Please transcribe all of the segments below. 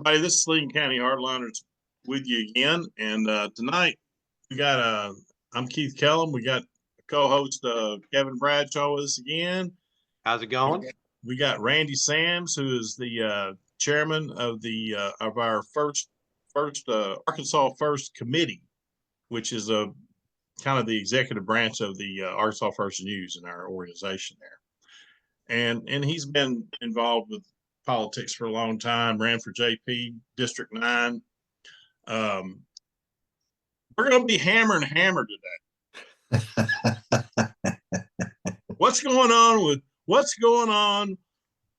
everybody. This is Lee County Hardliners with you again. And tonight we got I'm Keith Kellum. We got co-host Kevin Bradshaw with us again. How's it going? We got Randy Sams, who is the chairman of the of our first Arkansas First Committee, which is a kind of the executive branch of the Arkansas First News in our organization there. And he's been involved with politics for a long time, ran for JP District 9. We're going to be hammering Hammer today. What's going on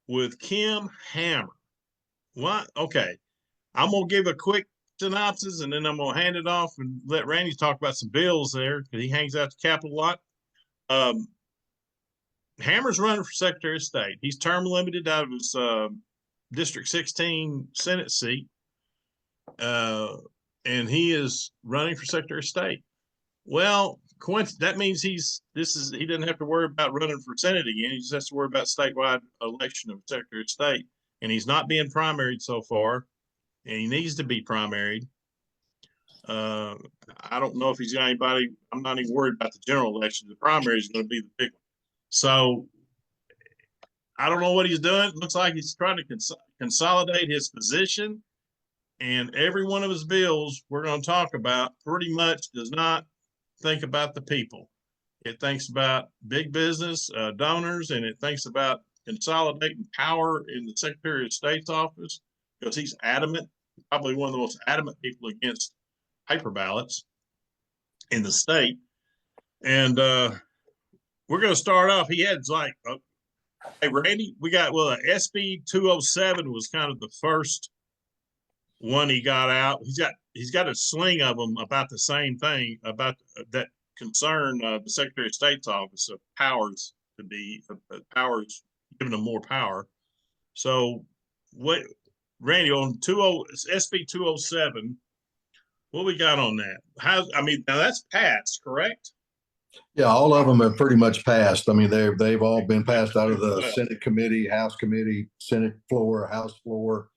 with Kim Hammer? What? Okay. I'm going to give a quick synopsis and then I'm going to hand it off and let Randy talk about some bills there because he hangs out the Capitol a lot. Hammer's running for Secretary of State. He's term limited out of his District 16 Senate seat, and he is running for Secretary of State. Well, that means he doesn't have to worry about running for Senate again. He just has to worry about statewide election of Secretary of State, and he's not being primaried so far, and he needs to be primaried. I don't know if he's got anybody. I'm not even worried about the general election. The primary is going to be the big one. So I don't know what he's doing. It looks like he's trying to consolidate his position. And every one of his bills we're going to talk about pretty much does not think about the people. It thinks about big business, donors, and it thinks about consolidating power in the Secretary of State's office because he's adamant, probably one of the most adamant people against paper ballots in the state. And we're going to start off. He had like, hey, Randy, we got, SB207 was kind of the first one he got out. He's got a sling of them about the same thing about that concern the Secretary of State's office of powers to be powers, giving them more power. So what, Randy, on SB207, what we got on that? Now that's passed, correct? Yeah, all of them have pretty much passed. I mean, they've all been passed out of the Senate committee, House committee, Senate floor, House floor.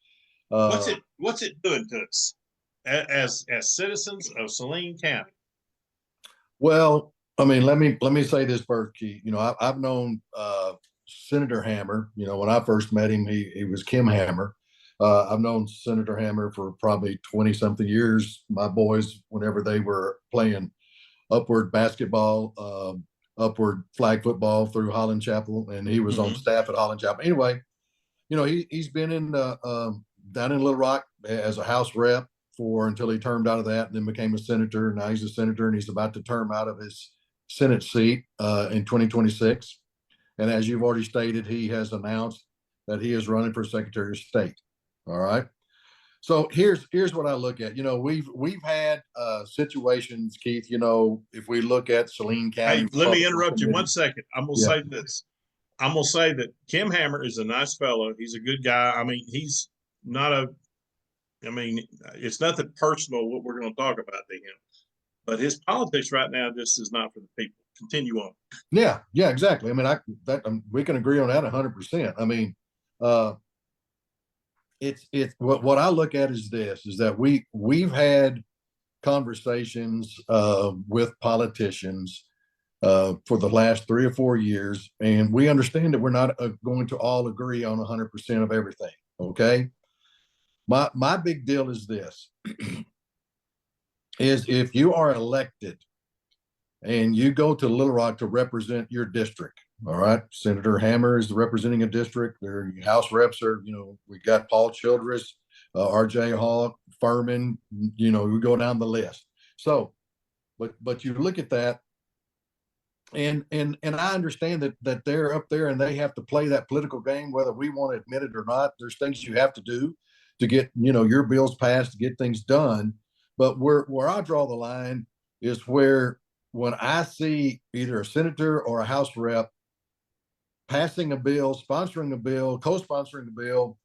What's it doing to us as citizens of Saline County? Well, I mean, let me say this first, Keith. You know, I've known Senator Hammer. You know, when I first met him, he was Kim Hammer. I've known Senator Hammer for probably 20-something years. My boys, whenever they were playing upward basketball, upward flag football through Holland Chapel, and he was on staff at Holland Chapel. Anyway, you know, he's been in down in Little Rock as a House rep until he termed out of that and then became a senator. Now he's a senator and he's about to term out of his Senate seat in 2026. And as you've already stated, he has announced that he is running for Secretary of State. All right. So here's what I look at. You know, we've had situations, Keith. You know, if we look at Saline County. Hey, let me interrupt you 1 second. I'm gonna say this. I'm gonna say that Kim Hammer is a nice fellow. He's a good guy. I mean, he's not it's nothing personal what we're going to talk about to him. But his politics right now, this is not for the people. Continue on. Yeah, exactly. I mean, we can agree on that 100%. I mean, it's what I look at is that we've had conversations with politicians for the last 3 or 4 years, and we understand that we're not going to all agree on 100% of everything. Okay, my big deal is this: is if you are elected and you go to Little Rock to represent your district. All right. Senator Hammer is representing a district. Their House reps are, you know, we got Paul Childress, RJ Hall, Furman, you know, we go down the list. So, but you look at that and I understand that they're up there and they have to play that political game, whether we want to admit it or not. There's things you have to do to get, you know, your bills passed, to get things done. But where I draw the line is where when I see either a senator or a House rep passing a bill, sponsoring a bill, co-sponsoring a bill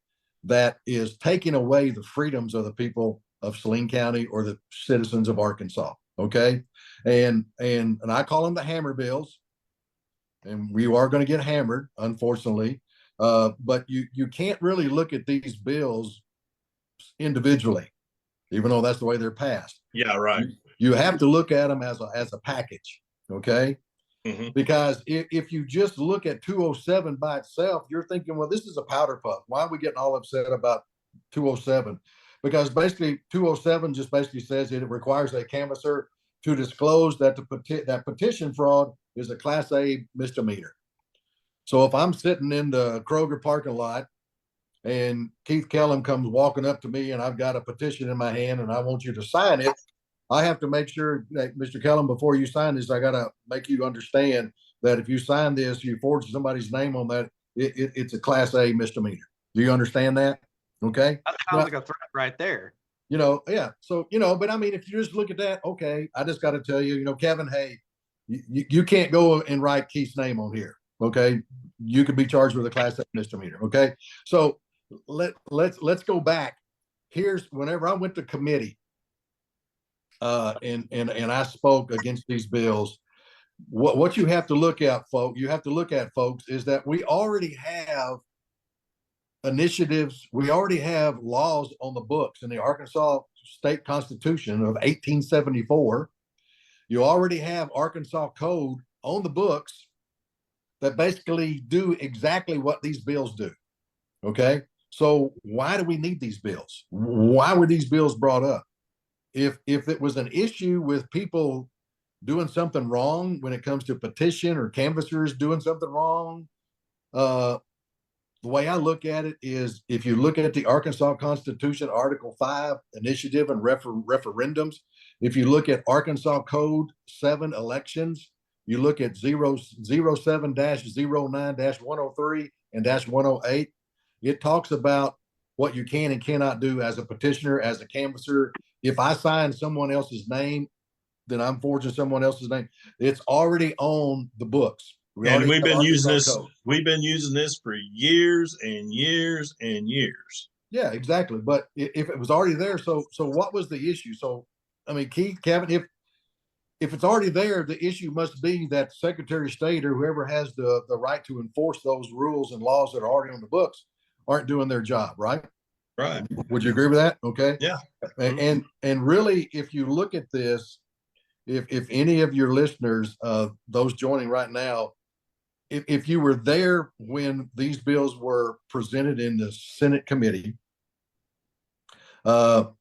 that is taking away the freedoms of the people of Saline County or the citizens of Arkansas. Okay. And I call them the hammer bills, and we are going to get hammered, unfortunately. But you can't really look at these bills individually, even though that's the way they're passed. Yeah, right. You have to look at them as a package, okay? Mm-hmm. Because if you just look at 207 by itself, you're thinking, well, this is a powder puff. Why are we getting all upset about 207? Because basically 207 just basically says that it requires a canvasser to disclose that that petition fraud is a Class A misdemeanor. So if I'm sitting in the Kroger parking lot and Keith Kellum comes walking up to me and I've got a petition in my hand and I want you to sign it, I have to make sure that, Mr. Kellum, before you sign this, I got to make you understand that if you sign this, you forge somebody's name on that, it's a Class A misdemeanor. Do you understand that? Okay. That sounds like a threat right there. Yeah. So, but I mean, if you just look at that, okay, I just got to tell you, Kevin, hey, you can't go and write Keith's name on here. Okay. You could be charged with a Class A misdemeanor. Okay. So let's go back. Here's whenever I went to committee, and I spoke against these bills. What you have to look at, folks, is that we already have initiatives. We already have laws on the books in the Arkansas State Constitution of 1874. You already have Arkansas Code on the books that basically do exactly what these bills do. Okay. So why do we need these bills? Why were these bills brought up? If it was an issue with people doing something wrong when it comes to petition or canvassers doing something wrong, the way I look at it is, if you look at the Arkansas Constitution, Article 5, initiative and referendums, if you look at Arkansas Code 7 elections, you look at 07-09-103 and -108, it talks about what you can and cannot do as a petitioner, as a canvasser. If I sign someone else's name, then I'm forging someone else's name. It's already on the books. We've been using this. We've been using this for years and years and years. Yeah, exactly. But if it was already there, so what was the issue? So, I mean, Keith, Kevin, if it's already there, the issue must be that Secretary of State or whoever has the right to enforce those rules and laws that are already on the books aren't doing their job, right? Right. Would you agree with that? Okay. Yeah. And really, if you look at this, if any of your listeners, those joining right now, if you were there when these bills were presented in the Senate committee, the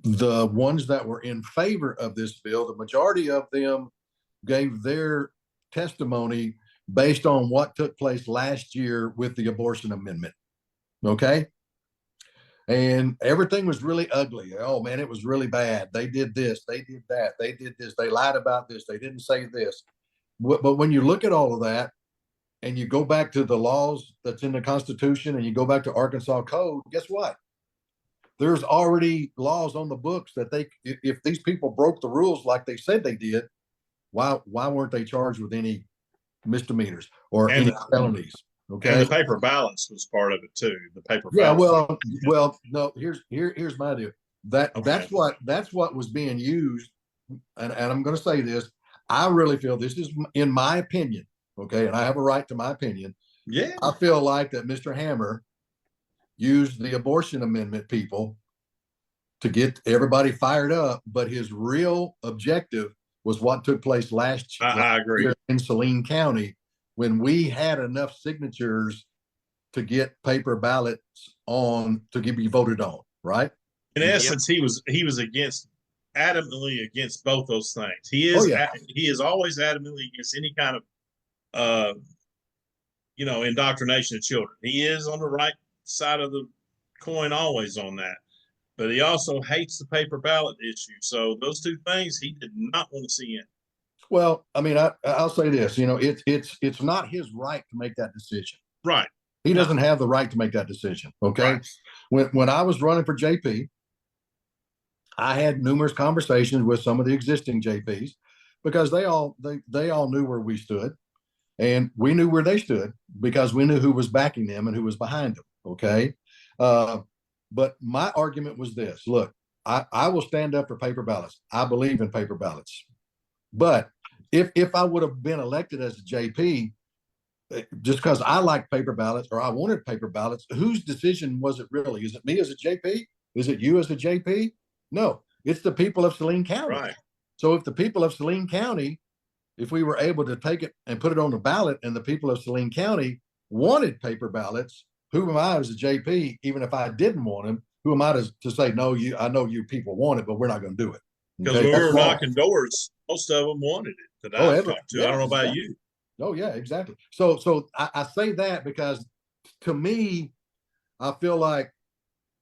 ones that were in favor of this bill, the majority of them gave their testimony based on what took place last year with the abortion amendment. Okay. And everything was really ugly. Oh man, it was really bad. They did this, they did that, they did this, they lied about this, they didn't say this. But when you look at all of that and you go back to the laws that's in the Constitution and you go back to Arkansas Code, guess what? There's already laws on the books that if these people broke the rules like they said they did, why weren't they charged with any misdemeanors or any felonies? Okay. And the paper ballots was part of it too. The paper ballots. Yeah, well, no, here's my deal. That's what was being used. And I'm going to say this. I really feel, this is in my opinion. Okay. And I have a right to my opinion. Yeah. I feel like that Mr. Hammer used the abortion amendment people to get everybody fired up, but his real objective was what took place last year. I agree. In Saline County, when we had enough signatures to get paper ballots on to be voted on, right? In essence, he was adamantly against both those things. He is always adamantly against any kind of indoctrination of children. He is on the right side of the coin always on that. But he also hates the paper ballot issue. So those two things he did not want to see in. Well, I mean, I'll say this, it's not his right to make that decision. Right. He doesn't have the right to make that decision. Okay. Right. When I was running for JP, I had numerous conversations with some of the existing JPs because they all knew where we stood, and we knew where they stood because we knew who was backing them and who was behind them. Okay. But my argument was this: look, I will stand up for paper ballots. I believe in paper ballots. But if I would have been elected as a JP, just because I like paper ballots or I wanted paper ballots, whose decision was it really? Is it me as a JP, Is it you as a JP? No, it's the people of Saline County. Right. So if the people of Saline County, if we were able to take it and put it on the ballot and the people of Saline County wanted paper ballots, who am I as a JP, even if I didn't want them, who am I to say, no, I know you people want it, but we're not going to do it. Because when we were knocking doors, most of them wanted it that I've talked to. I don't know about you. Oh, yeah, exactly. So I say that because to me, I feel like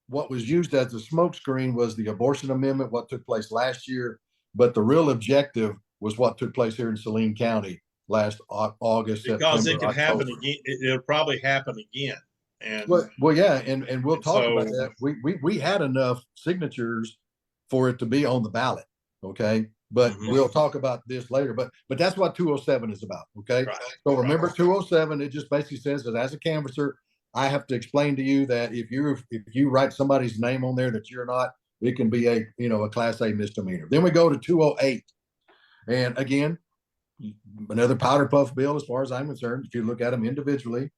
what was used as a smokescreen was the abortion amendment, what took place last year, but the real objective was what took place here in Saline County last August, because September, it can happen October. again. It'll probably happen again. And well, yeah, and we'll talk about that. We had enough signatures for it to be on the ballot, okay? But we'll talk about this later. But that's what 207 is about, okay? Right. So remember 207, it just basically says that as a canvasser, I have to explain to you that if you write somebody's name on there that you're not, it can be a Class A misdemeanor. Then we go to 208, and again, another powder puff bill as far as I'm concerned. If you look at them individually.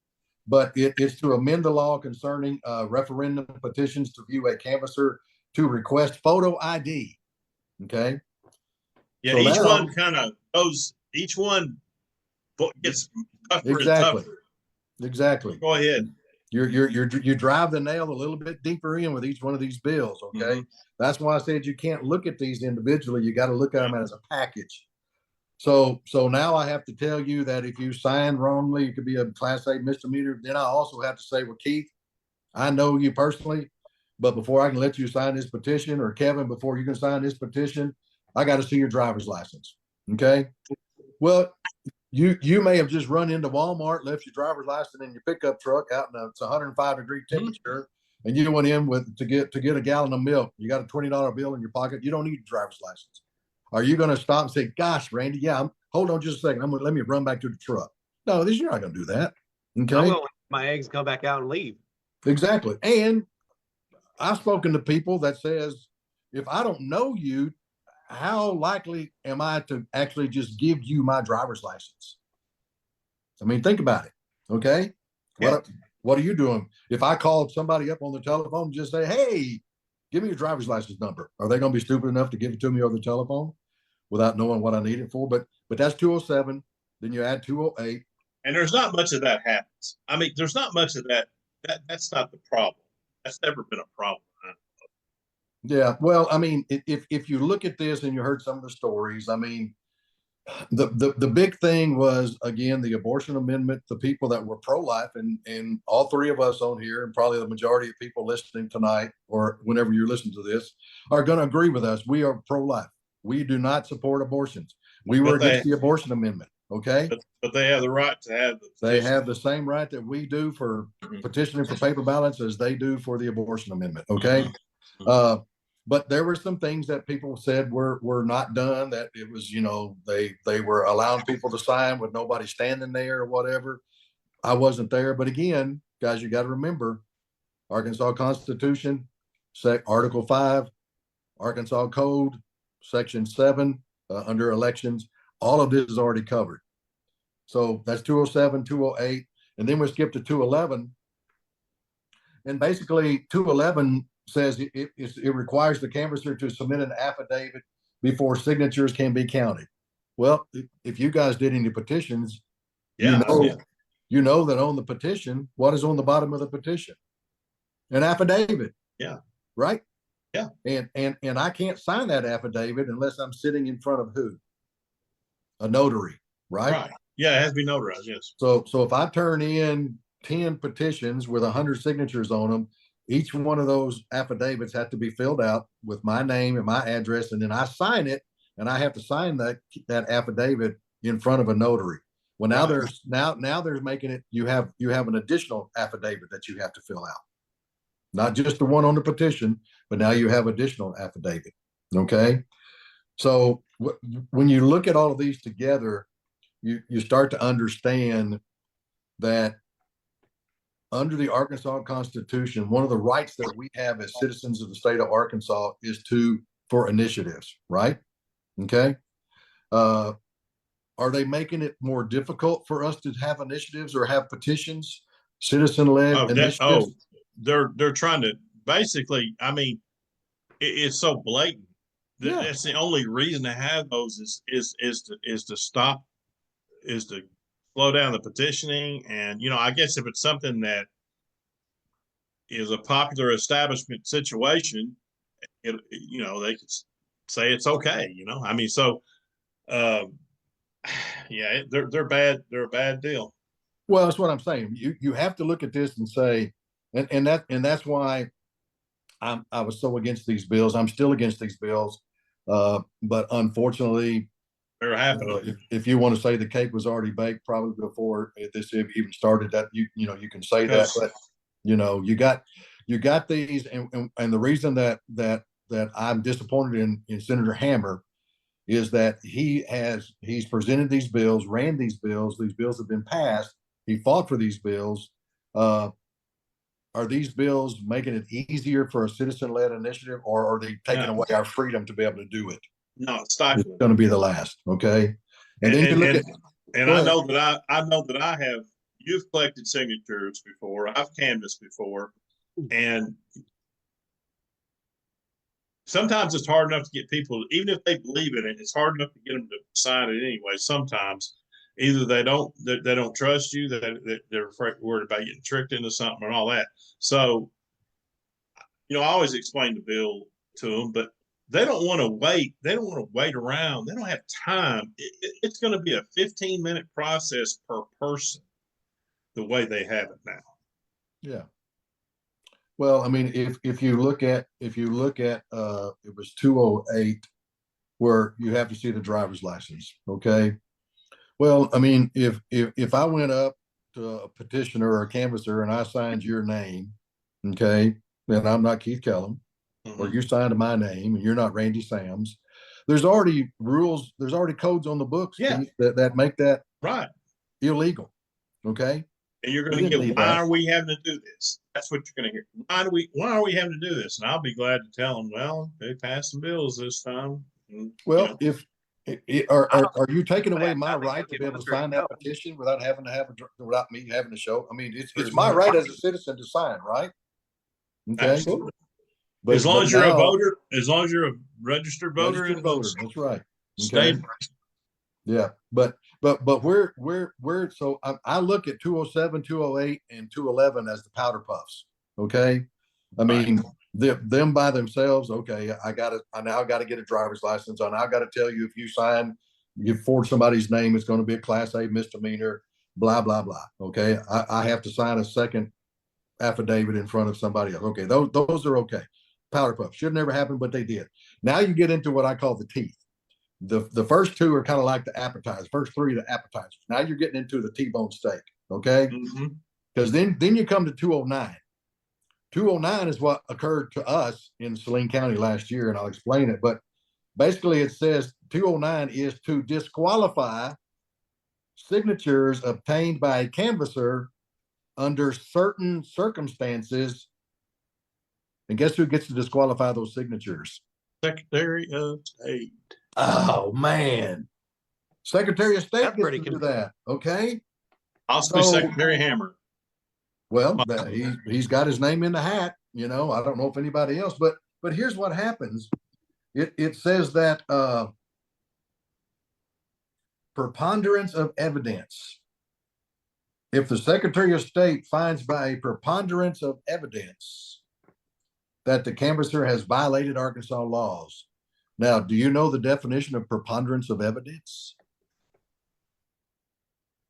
But it is to amend the law concerning referendum petitions to view a canvasser to request photo ID. Okay. Yeah, so each now, one kind of goes. Each one gets tougher exactly. and tougher. Exactly. Go ahead. You drive the nail a little bit deeper in with each one of these bills. Okay. That's why I said you can't look at these individually. You got to look at them as a package. So now I have to tell you that if you sign wrongly, it could be a Class A misdemeanor. Then I also have to say, well, Keith, I know you personally, but before I can let you sign this petition, or Kevin, before you can sign this petition, I got to see your driver's license. Okay. Well, you may have just run into Walmart, left your driver's license in your pickup truck out in it's 105-degree temperature, and you went in to get a gallon of milk. You got a $20 bill in your pocket. You don't need a driver's license. Are you going to stop and say, gosh, Randy, yeah, hold on just a second. Let me run back to the truck. No, you're not going to do that. Okay. I'm going to my eggs, come back out and leave. Exactly. And I've spoken to people that says, if I don't know you, how likely am I to actually just give you my driver's license? I mean, think about it. Okay. Yeah. What are you doing? If I called somebody up on the telephone and just say, hey, give me your driver's license number, are they going to be stupid enough to give it to me over the telephone without knowing what I need it for? But that's 207. Then you add 208. And there's not much of that happens. I mean, there's not much of that. That's not the problem. That's never been a problem. Yeah. Well, I mean, if you look at this and you heard some of the stories, I mean, the big thing was, again, the abortion amendment. The people that were pro-life, and all three of us on here, and probably the majority of people listening tonight or whenever you're listening to this, are going to agree with us. We are pro-life. We do not support abortions. We were against the abortion amendment. Okay. But they have the right to have the petition. They have the same right that we do for petitioning for paper ballots as they do for the abortion amendment. Okay. But there were some things that people said were not done, that it was, they were allowing people to sign with nobody standing there or whatever. I wasn't there. But again, guys, you got to remember, Arkansas Constitution, Article 5, Arkansas Code, Section 7, under elections, all of this is already covered. So that's 207, 208. And then we skip to 211. And basically 211 says it requires the canvasser to submit an affidavit before signatures can be counted. Well, if you guys did any petitions, you know that on the petition, what is on the bottom of the petition? An affidavit. Yeah. Right? Yeah. And I can't sign that affidavit unless I'm sitting in front of who? A notary, right? Right. Yeah, it has to be notarized, yes. So if I turn in 10 petitions with 100 signatures on them, each one of those affidavits have to be filled out with my name and my address, and then I sign it, and I have to sign that affidavit in front of a notary. Well, now there's making it, you have an additional affidavit that you have to fill out, not just the one on the petition, but now you have additional affidavit. Okay, so when you look at all of these together, you start to understand that under the Arkansas Constitution, one of the rights that we have as citizens of the state of Arkansas is for initiatives, right? Okay. Are they making it more difficult for us to have initiatives or have petitions, citizen-led initiatives? They're trying to basically, I mean, it's so blatant. Yeah. That's the only reason to have those is to stop, is to slow down the petitioning. And I guess if it's something that is a popular establishment situation, they could say it's okay. I mean, so um, yeah, they're bad. They're a bad deal. Well, that's what I'm saying. You have to look at this and say, and that's why I was so against these bills. I'm still against these bills. But unfortunately, They're happening. if you want to say the cake was already baked, probably before this even started, that you can say that. But you got these, and the reason that I'm disappointed in Senator Hammer is that he's presented these bills, ran these bills have been passed. He fought for these bills. Are these bills making it easier for a citizen-led initiative, or are they taking away our freedom to be able to do it? No, it's It's going to be the last. Okay. And then you look at, and I know that I have, you've collected signatures before, I've canvassed before, and sometimes it's hard enough to get people, even if they believe in it, it's hard enough to get them to sign it anyway. Sometimes either they don't trust you, that they're worried about getting tricked into something and all that. So, I always explain the bill to them, but they don't want to wait. They don't want to wait around. They don't have time. It's going to be a 15-minute process per person, the way they have it now. yeah. Well, I mean, if you look at it was 208 where you have to see the driver's license. Okay. Well, I mean, if I went up to a petitioner or a canvasser and I signed your name, okay, then I'm not Keith Kellum, or you signed my name and you're not Randy Sams. There's already rules, there's already codes on the books, Keith, that make that right illegal. Okay. And you're going to get, why are we having to do this? That's what you're going to hear. Why are we having to do this? And I'll be glad to tell them, well, they passed some bills this time. And, well, are you taking away my right to be able to sign that petition without without me having to show? I mean, it's my right as a citizen to sign, right? Okay. Absolutely. But as long as you're a voter, as long as you're a registered voter, that's right. Okay. Yeah, but we're so I look at 207, 208, and 211 as the powder puffs. Okay, I mean them by themselves. Okay, I now got to get a driver's license. I now got to tell you, if you forge somebody's name, it's going to be a Class A misdemeanor. Blah blah blah. Okay, I have to sign a second affidavit in front of somebody else. Okay, those are okay. Powder puffs should never happen, but they did. Now you get into what I call the teeth. The first two are kind of like the appetizers. First three, the appetizers. Now you're getting into the T-bone steak. Okay, because then you come to 209. 209 is what occurred to us in Saline County last year, and I'll explain it. But basically, it says 209 is to disqualify signatures obtained by a canvasser under certain circumstances. And guess who gets to disqualify those signatures? Secretary of State. Oh man, Secretary of State gets to do that. Okay, also Secretary Hammer. Well, he's got his name in the hat. I don't know if anybody else, but here's what happens. It says that preponderance of evidence. If the Secretary of State finds by a preponderance of evidence that the canvasser has violated Arkansas laws. Now, do you know the definition of preponderance of evidence?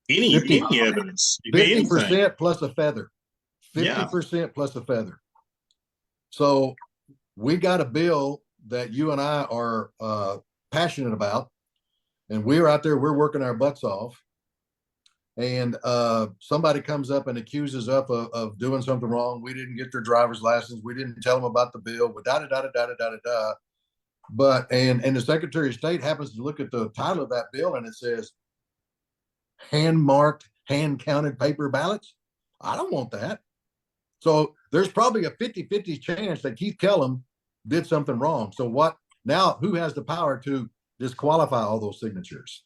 Any evidence. 50% plus a feather. 50% plus a feather. So we got a bill that you and I are passionate about, and we're out there, we're working our butts off, and somebody comes up and accuses us of doing something wrong. We didn't get their driver's license. We didn't tell them about the bill. But and the Secretary of State happens to look at the title of that bill and it says hand-marked, hand-counted paper ballots. I don't want that. So there's probably a 50-50 chance that Keith Kellum did something wrong. So what now? Who has the power to disqualify all those signatures?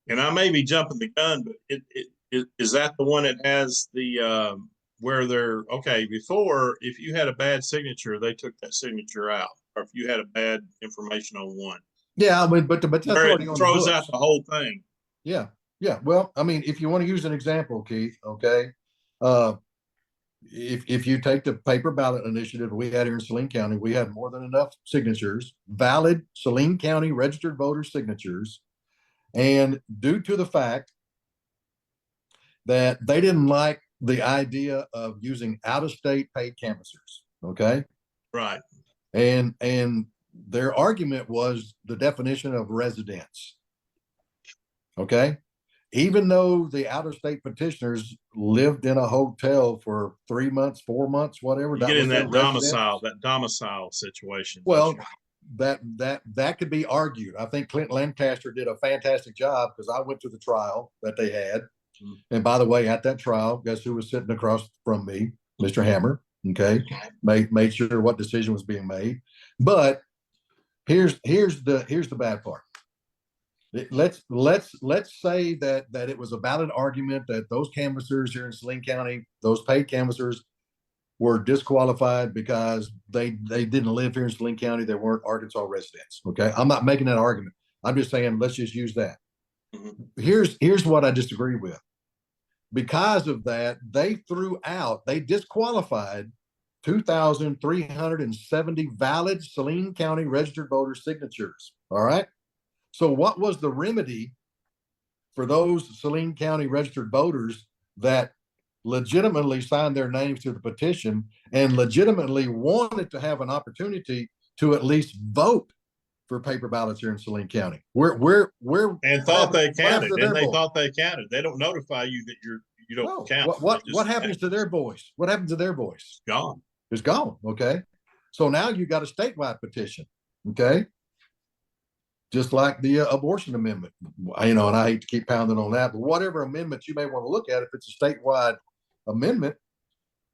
And I may be jumping the gun, but is that the one that has the where they're okay? Before, if you had a bad signature, they took that signature out, or if you had a bad information on one. Yeah, I mean, but that's Where already it on the throws books. out the whole thing. Yeah, yeah. Well, I mean, if you want to use an example, Keith, okay, if you take the paper ballot initiative we had here in Saline County, we had more than enough signatures, valid Saline County registered voter signatures, and due to the fact that they didn't like the idea of using out-of-state paid canvassers, okay, Right. and their argument was the definition of residence, okay. Even though the out-of-state petitioners lived in a hotel for 3 months, 4 months, whatever, You that get was in their that domicile situation. well, that could be argued. I think Clint Lancaster did a fantastic job because I went to the trial that they had. And by the way, at that trial, guess who was sitting across from me? Mr. Hammer. Okay. Made sure what decision was being made. But here's the bad part. Let's say that it was a valid argument that those canvassers here in Saline County, those paid canvassers, were disqualified because they didn't live here in Saline County. They weren't Arkansas residents. Okay, I'm not making that argument. I'm just saying let's just use that. Here's what I disagree with. Because of that, they disqualified 2,370 valid Saline County registered voter signatures. All right. So what was the remedy for those Saline County registered voters that legitimately signed their names to the petition and legitimately wanted to have an opportunity to at least vote for paper ballots here in Saline County? And thought they counted, and they vote? thought they counted. They don't notify you that you don't No. count. What happens to their voice? What happens to their voice? Gone. It's gone. Okay. So now you got a statewide petition. Okay. Just like the abortion amendment, and I hate to keep pounding on that, but whatever amendment you may want to look at, if it's a statewide amendment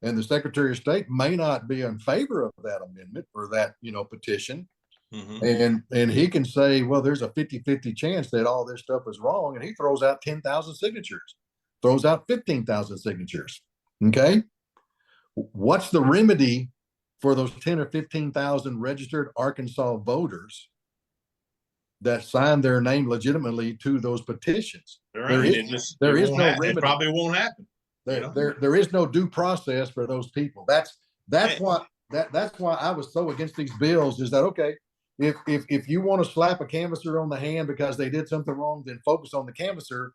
and the Secretary of State may not be in favor of that amendment or that, petition, and he can say, well, there's a 50-50 chance that all this stuff is wrong. And he throws out 10,000 signatures, throws out 15,000 signatures. Okay. What's the remedy for those 10 or 15,000 registered Arkansas voters that signed their name legitimately to those petitions? There is no remedy. It probably won't happen. There is no due process for those people. That's why I was so against these bills. Is that okay? If you want to slap a canvasser on the hand because they did something wrong, then focus on the canvasser.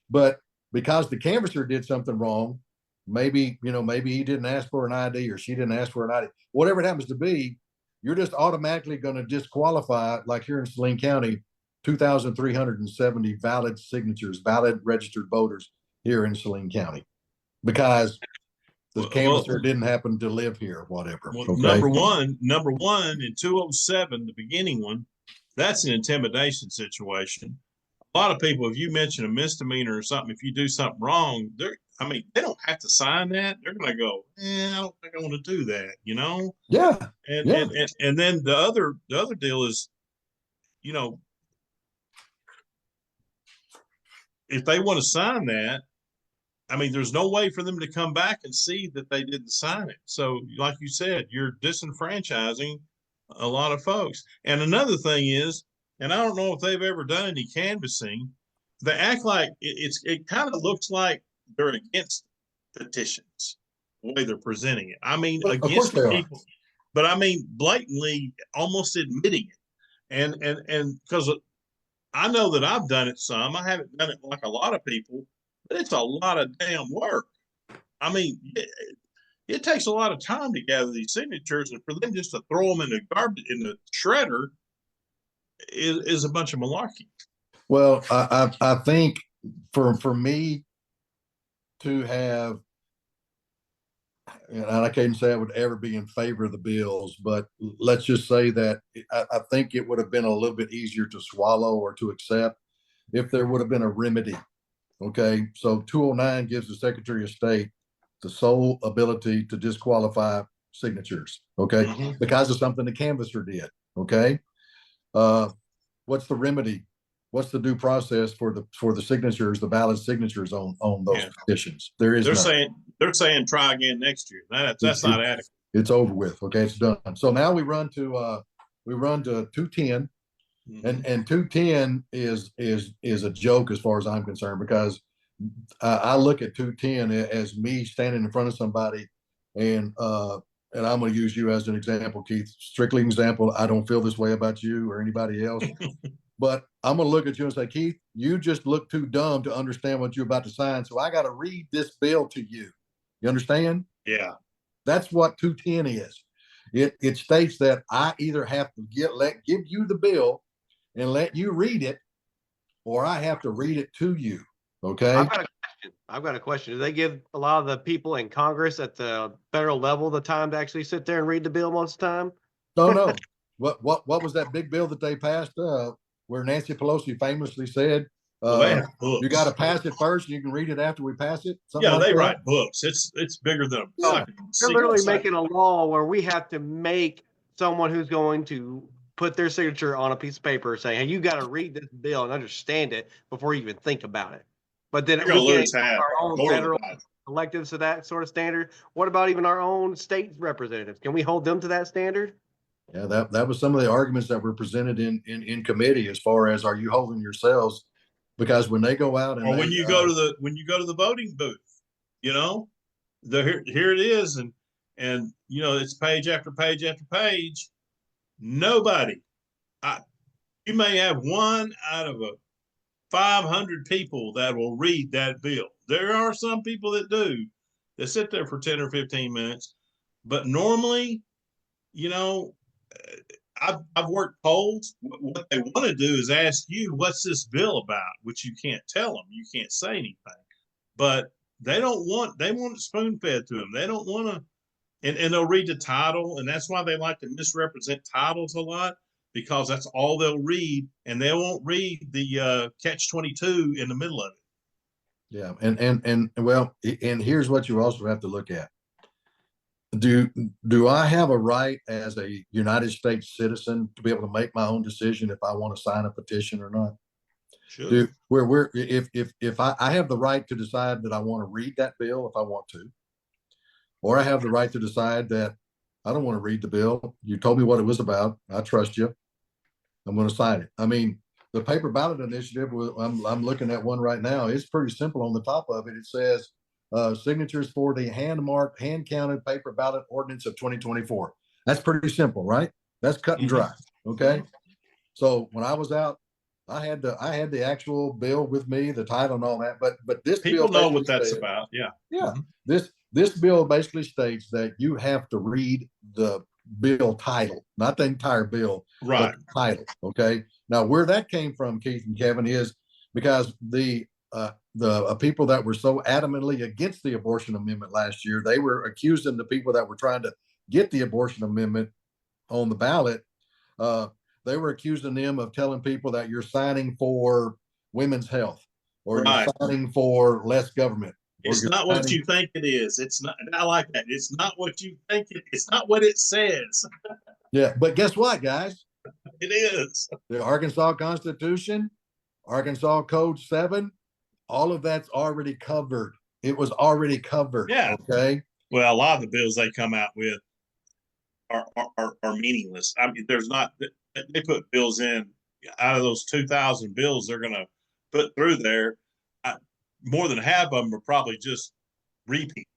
But because the canvasser did something wrong, maybe he didn't ask for an ID or she didn't ask for an ID, whatever it happens to be, you're just automatically going to disqualify, like here in Saline County, 2,370 valid signatures, valid registered voters here in Saline County, because the canvasser didn't happen to live here, whatever. Well, okay? Number one in 207, the beginning one, that's an intimidation situation. A lot of people, if you mention a misdemeanor or something, if you do something wrong, they don't have to sign that. They're going to go, I don't think I want to do that, Yeah. And then the other deal is, if they want to sign that, there's no way for them to come back and see that they didn't sign it. So like you said, you're disenfranchising a lot of folks. And another thing is, and I don't know if they've ever done any canvassing, they act like it kind of looks like they're against petitions, the way they're presenting it. Against the people, but blatantly almost admitting it. And because I know that I've done it some, I haven't done it like a lot of people, but it's a lot of damn work. It takes a lot of time to gather these signatures, and for them just to throw them in the garbage, in the shredder, is a bunch of malarkey. Well, I think for me to have, and I can't say I would ever be in favor of the bills, but let's just say that I think it would have been a little bit easier to swallow or to accept if there would have been a remedy. Okay, so 209 gives the Secretary of State the sole ability to disqualify signatures, okay, because of something the canvasser did. Okay, what's the remedy? What's the due process for the signatures, the valid signatures on those petitions? There is. They're saying try again next year. That's not adequate. It's over with. Okay, it's done. So now we run to we run to 210, Mhm. and 210 is a joke as far as I'm concerned, because I look at 210 as me standing in front of somebody, and I'm going to use you as an example, Keith. Strictly an example. I don't feel this way about you or anybody else, but I'm going to look at you and say, Keith, you just look too dumb to understand what you're about to sign. So I got to read this bill to you. You understand? Yeah. That's what 210 is. It states that I either have to give you the bill and let you read it, or I have to read it to you. Okay. I've got a question. Do they give a lot of the people in Congress at the federal level the time to actually sit there and read the bill most of the time? No. What was that big bill that they passed? Where Nancy Pelosi famously said, Well, they have books. "You got to pass it first, and you can read it after we pass it." Something Yeah, like they that. write books. It's bigger than a Yeah. document. They're literally making a law where we have to make someone who's going to put their signature on a piece of paper saying, hey, you got to read this bill and understand it before you even think about it. But then You're we gonna can't lose half. our own More than federal that. electives to that sort of standard. What about even our own state representatives? Can we hold them to that standard? Yeah, that was some of the arguments that were presented in committee, as far as, are you holding yourselves? Because when they go out and Or when you go to the voting booth, you know, here it is, and you know, it's page after page after page. Nobody. You may have one out of 500 people that will read that bill. There are some people that do, that sit there for 10 or 15 minutes, but normally, you know, I've worked polls. What they want to do is ask you, what's this bill about? Which you can't tell them. You can't say anything. But they want it spoon fed to them. They don't want to, and they'll read the title. And that's why they like to misrepresent titles a lot, because that's all they'll read. And they won't read the catch-22 in the middle of it. Yeah. And well, and here's what you also have to look at. Do I have a right as a United States citizen to be able to make my own decision if I want to sign a petition or not? Sure. If I have the right to decide that I want to read that bill if I want to, or I have the right to decide that I don't want to read the bill. You told me what it was about. I trust you. I'm going to sign it. I mean, the paper ballot initiative, I'm looking at one right now. It's pretty simple. On the top of it, it says signatures for the hand-marked, hand-counted paper ballot ordinance of 2024. That's pretty simple, right? That's cut and dry. Okay. So when I was out, I had the actual bill with me, the title and all that. But this People bill know what that's about. Yeah. Yeah. This bill basically states that you have to read the bill title, not the entire bill, Right. but the title. Okay. Now, where that came from, Keith and Kevin, is because the people that were so adamantly against the abortion amendment last year, they were accusing the people that were trying to get the abortion amendment on the ballot. They were accusing them of telling people that you're signing for women's health, or Right. you're signing for less government. It's not what you think it is. It's not. I like that. It's not what you think it. It's not what it says. Yeah, but guess what, guys? It is. The Arkansas Constitution, Arkansas Code 7, all of that's already covered. It was already covered. Yeah. Okay. Well, a lot of the bills they come out with are meaningless. I mean, there's not. They put bills in out of those 2,000 bills they're going to put through there. More than half of them are probably just repeat.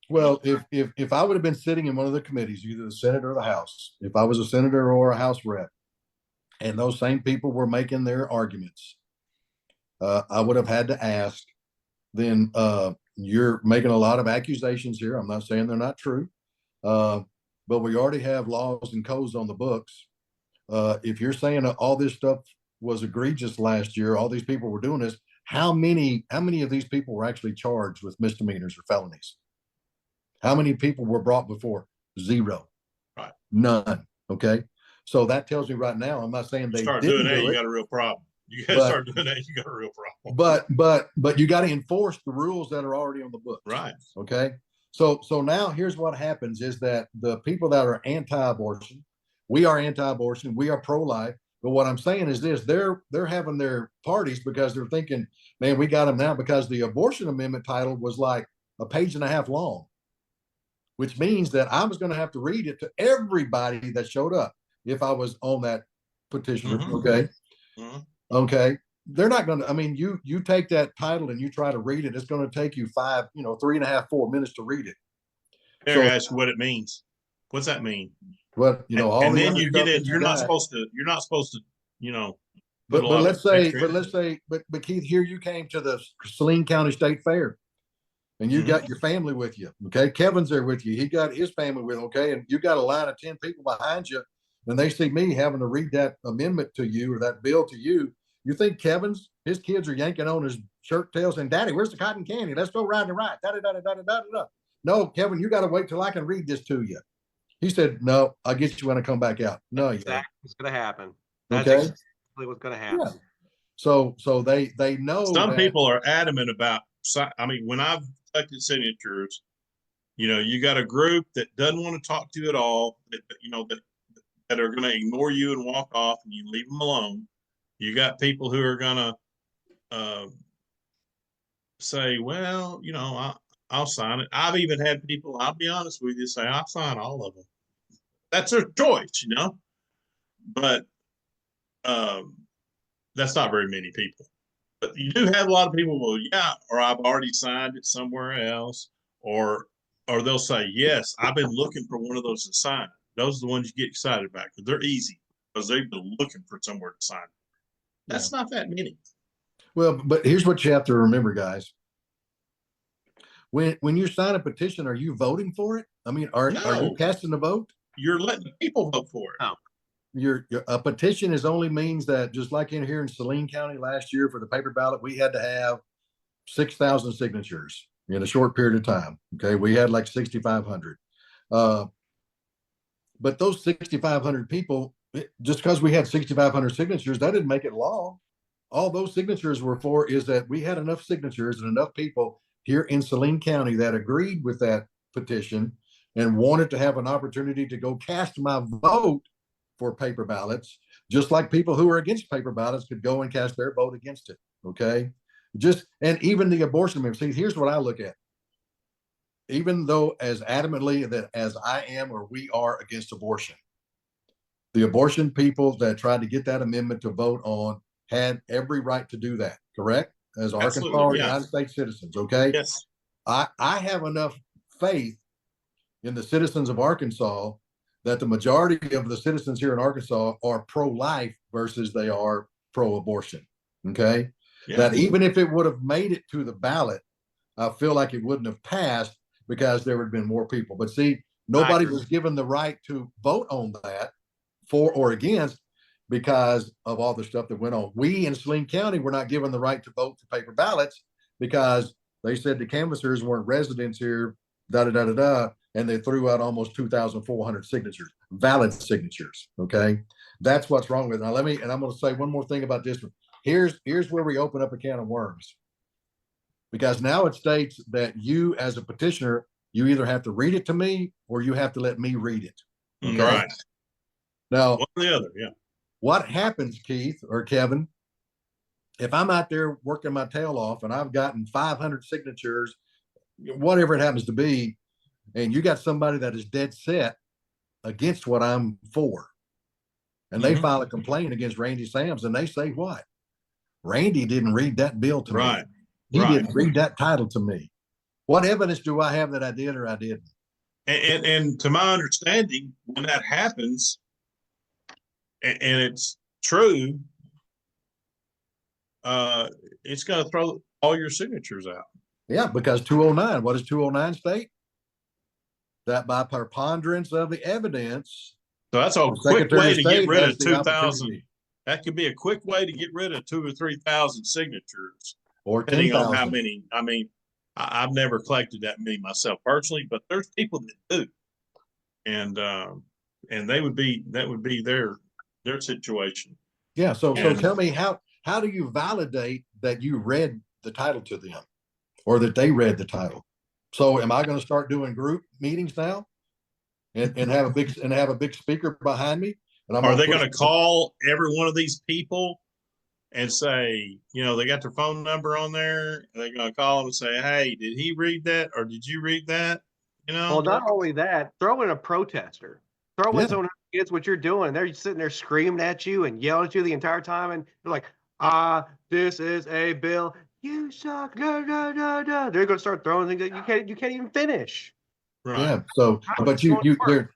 Well, if I would have been sitting in one of the committees, either the Senate or the House, if I was a senator or a House rep, and those same people were making their arguments, I would have had to ask, then you're making a lot of accusations here. I'm not saying they're not true, but we already have laws and codes on the books. If you're saying all this stuff was egregious last year, all these people were doing this, how many of these people were actually charged with misdemeanors or felonies? How many people were brought before? Zero. Right. None. Okay. So that tells me right now, I'm not saying they start didn't doing that, do you it, got a real problem. You got to start doing that, you got a real problem. but you got to enforce the rules that are already on the books. Right. Okay. So now here's what happens is that the people that are anti-abortion, we are anti-abortion, we are pro-life. But what I'm saying is this: they're having their parties because they're thinking, man, we got them now, because the abortion amendment title was like a page and a half long, which means that I was going to have to read it to everybody that showed up. if I was on that petitioner. Mhm. Okay. Mhm. Okay. They're not going to, I mean, you take that title and you try to read it, it's going to take you 3.5, 4 minutes to read it. They're gonna ask you what it means. What's that mean? But all And the then other you get stuff in. that you got, You're not supposed to, put but a lot of let's say, extra. but Keith, here you came to the Saline County State Fair, and you Mhm. got your family with you. Okay, Kevin's there with you. He got his family with him. Okay, and you got a line of 10 people behind you, and they see me having to read that amendment to you or that bill to you. You think his kids are yanking on his shirt tails saying, "Daddy, where's the cotton candy? Let's go ride the ride." Da, da, da, da, da, da, da. No, Kevin, you got to wait till I can read this to you. He said, "No, I'll get you when I come back out." No, That's exactly what's going to happen. That's okay, exactly what's going to happen. yeah. So they know Some that, people are adamant about. I mean, when I've collected signatures, you got a group that doesn't want to talk to you at all. That are going to ignore you and walk off, and you leave them alone. You got people who are going to say, "Well, I'll sign it." I've even had people. I'll be honest with you, say, "I'll sign all of them." That's their choice, But that's not very many people. But you do have a lot of people. Well, yeah, or I've already signed it somewhere else, or they'll say, "Yes, I've been looking for one of those to sign." Those are the ones you get excited about because they're easy because they've been looking for somewhere to sign. That's not that many. well, but here's what you have to remember, guys. When you sign a petition, are you voting for it? I mean, are you No, casting a vote? you're letting the people vote for it. Oh. A petition is only means that, just like in here in Saline County last year for the paper ballot, we had to have 6,000 signatures in a short period of time. Okay, we had like 6,500. But those 6,500 people, just because we had 6,500 signatures, that didn't make it law. All those signatures were for is that we had enough signatures and enough people here in Saline County that agreed with that petition and wanted to have an opportunity to go cast my vote for paper ballots, just like people who are against paper ballots could go and cast their vote against it. Okay. And even the abortion movement. See, here's what I look at. Even though as adamantly that as I am or we are against abortion, the abortion people that tried to get that amendment to vote on had every right to do that, correct? As Arkansas or United States citizens, okay? Yes. I have enough faith in the citizens of Arkansas that the majority of the citizens here in Arkansas are pro-life versus they are pro-abortion, okay? Yeah. That even if it would have made it to the ballot, I feel like it wouldn't have passed because there would have been more people. But see, nobody was given the right to vote on that for or against because of all the stuff that went on. We in Saline County were not given the right to vote for paper ballots because they said the canvassers weren't residents here, and they threw out almost 2,400 signatures, valid signatures. Okay, that's what's wrong with it. Now I'm going to say one more thing about this one. Here's where we open up a can of worms, because now it states that you as a petitioner, you either have to read it to me or you have to let me read it. Okay? Right. Now, one or the other, yeah. What happens, Keith or Kevin, if I'm out there working my tail off and I've gotten 500 signatures, whatever it happens to be, and you got somebody that is dead set against what I'm for, and they file a complaint against Randy Sams, and they say what? Randy didn't read that bill to me. He didn't read that title to me. What evidence do I have that I did or I didn't? And to my understanding, when that happens, and it's true, it's going to throw all your signatures out. Yeah, because 209, what does 209 state? That by preponderance of the evidence. So that's a quick way to get rid of 2,000. That could be a quick way to get rid of 2,000 or 3,000 signatures, or depending on how many. I mean, I've never collected that many myself personally, but there's people that do, and that would be their situation. Yeah. So tell me how do you validate that you read the title to them, or that they read the title? So am I going to start doing group meetings now, and have a big speaker behind me? And are they going to call every one of these people and say, they got their phone number on there? They're going to call them and say, "Hey, did he read that, or did you read that?" Well, not only that, throw in a protester. Throw in someone It's what you're doing. They're sitting there screaming at you and yelling at you the entire time, and they're like, this is a bill. You suck. No, no, no, no. They're gonna start throwing things that you can't even finish. Right. Yeah. So, How is but this you going to work?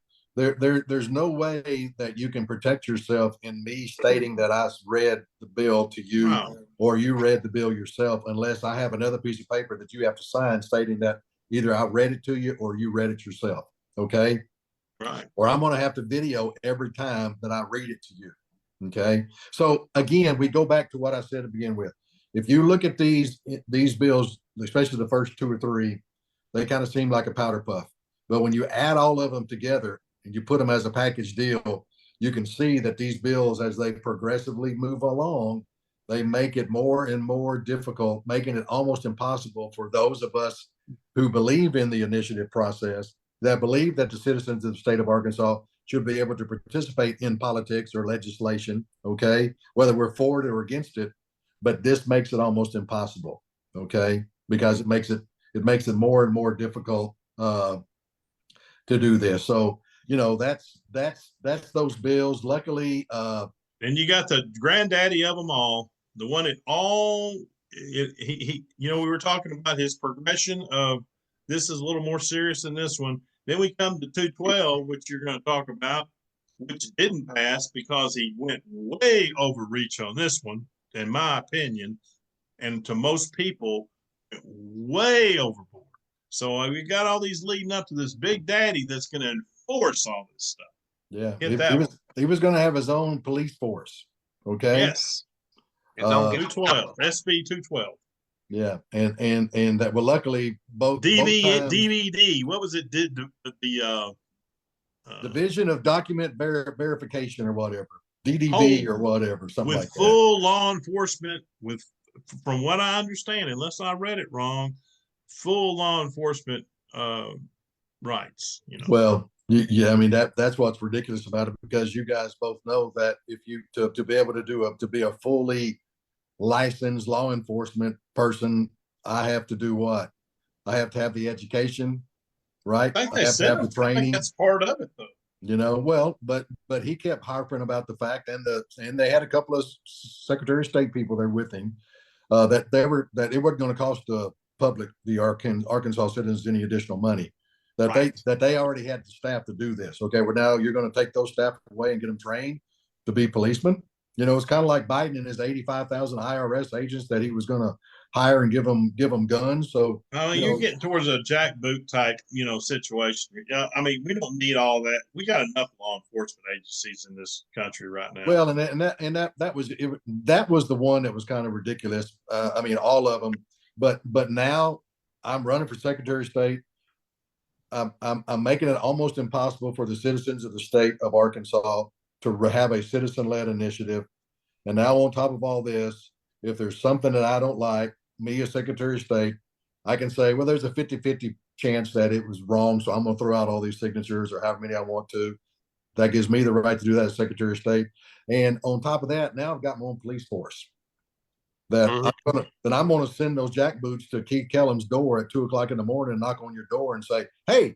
there's no way that you can protect yourself in me stating that I read the bill to you Wow. or you read the bill yourself, unless I have another piece of paper that you have to sign stating that either I read it to you or you read it yourself. Okay. Right. Or I'm going to have to video every time that I read it to you. Okay. So again, we go back to what I said to begin with. If you look at these bills, especially the first two or three, they kind of seem like a powder puff. But when you add all of them together and you put them as a package deal, you can see that these bills, as they progressively move along, they make it more and more difficult, making it almost impossible for those of us who believe in the initiative process, that believe that the citizens of the state of Arkansas should be able to participate in politics or legislation, okay, whether we're for it or against it. But this makes it almost impossible, okay, because it makes it more and more difficult to do this. So, you know, that's those bills. Luckily, And you got the granddaddy of them all, the one that all he you know, we were talking about his progression of this is a little more serious than this one. Then we come to 212, which you're going to talk about, which didn't pass because he went way overreach on this one, in my opinion, and to most people, way overboard. So we got all these leading up to this big daddy that's going to enforce all this stuff. yeah, Get that one. he was going to have his own police force, okay. Yes. Its own 212, SB 212. Yeah, and that, well, luckily both times, DVD. What was it? Did the Division of Document Verification or whatever, DDV Oh, or whatever, something with like that. full law enforcement, with from what I understand, unless I read it wrong, full law enforcement rights. You know. Well, yeah, I mean that's what's ridiculous about it, because you guys both know that if you to be able to to be a fully licensed law enforcement person, I have to do what? I have to have the education, right? I think I they have to said have the I think training. that's part of it, though. You know, well, but he kept harping about the fact, and they had a couple of Secretary of State people there with him, that it wasn't going to cost the public, the Arkansas citizens, any additional money. Right. They already had the staff to do this. Okay, well now you're going to take those staff away and get them trained to be policemen. You know, it's kind of like Biden and his 85,000 IRS agents that he was going to hire and give them guns. So You're getting towards a jackboot type, you know, situation. I mean, we don't need all that. We got enough law enforcement agencies in this country right now. Well, that was it, that was the one that was kind of ridiculous. I mean, all of them. But now I'm running for Secretary of State. I'm making it almost impossible for the citizens of the state of Arkansas to have a citizen-led initiative. And now, on top of all this, if there's something that I don't like, me as Secretary of State, I can say, well, there's a 50-50 chance that it was wrong, so I'm going to throw out all these signatures or however many I want to. That gives me the right to do that as Secretary of State. And on top of that, now I've got my own police force that I'm going to send those jackboots to Keith Kellum's door at 2:00 in the morning and knock on your door and say, hey,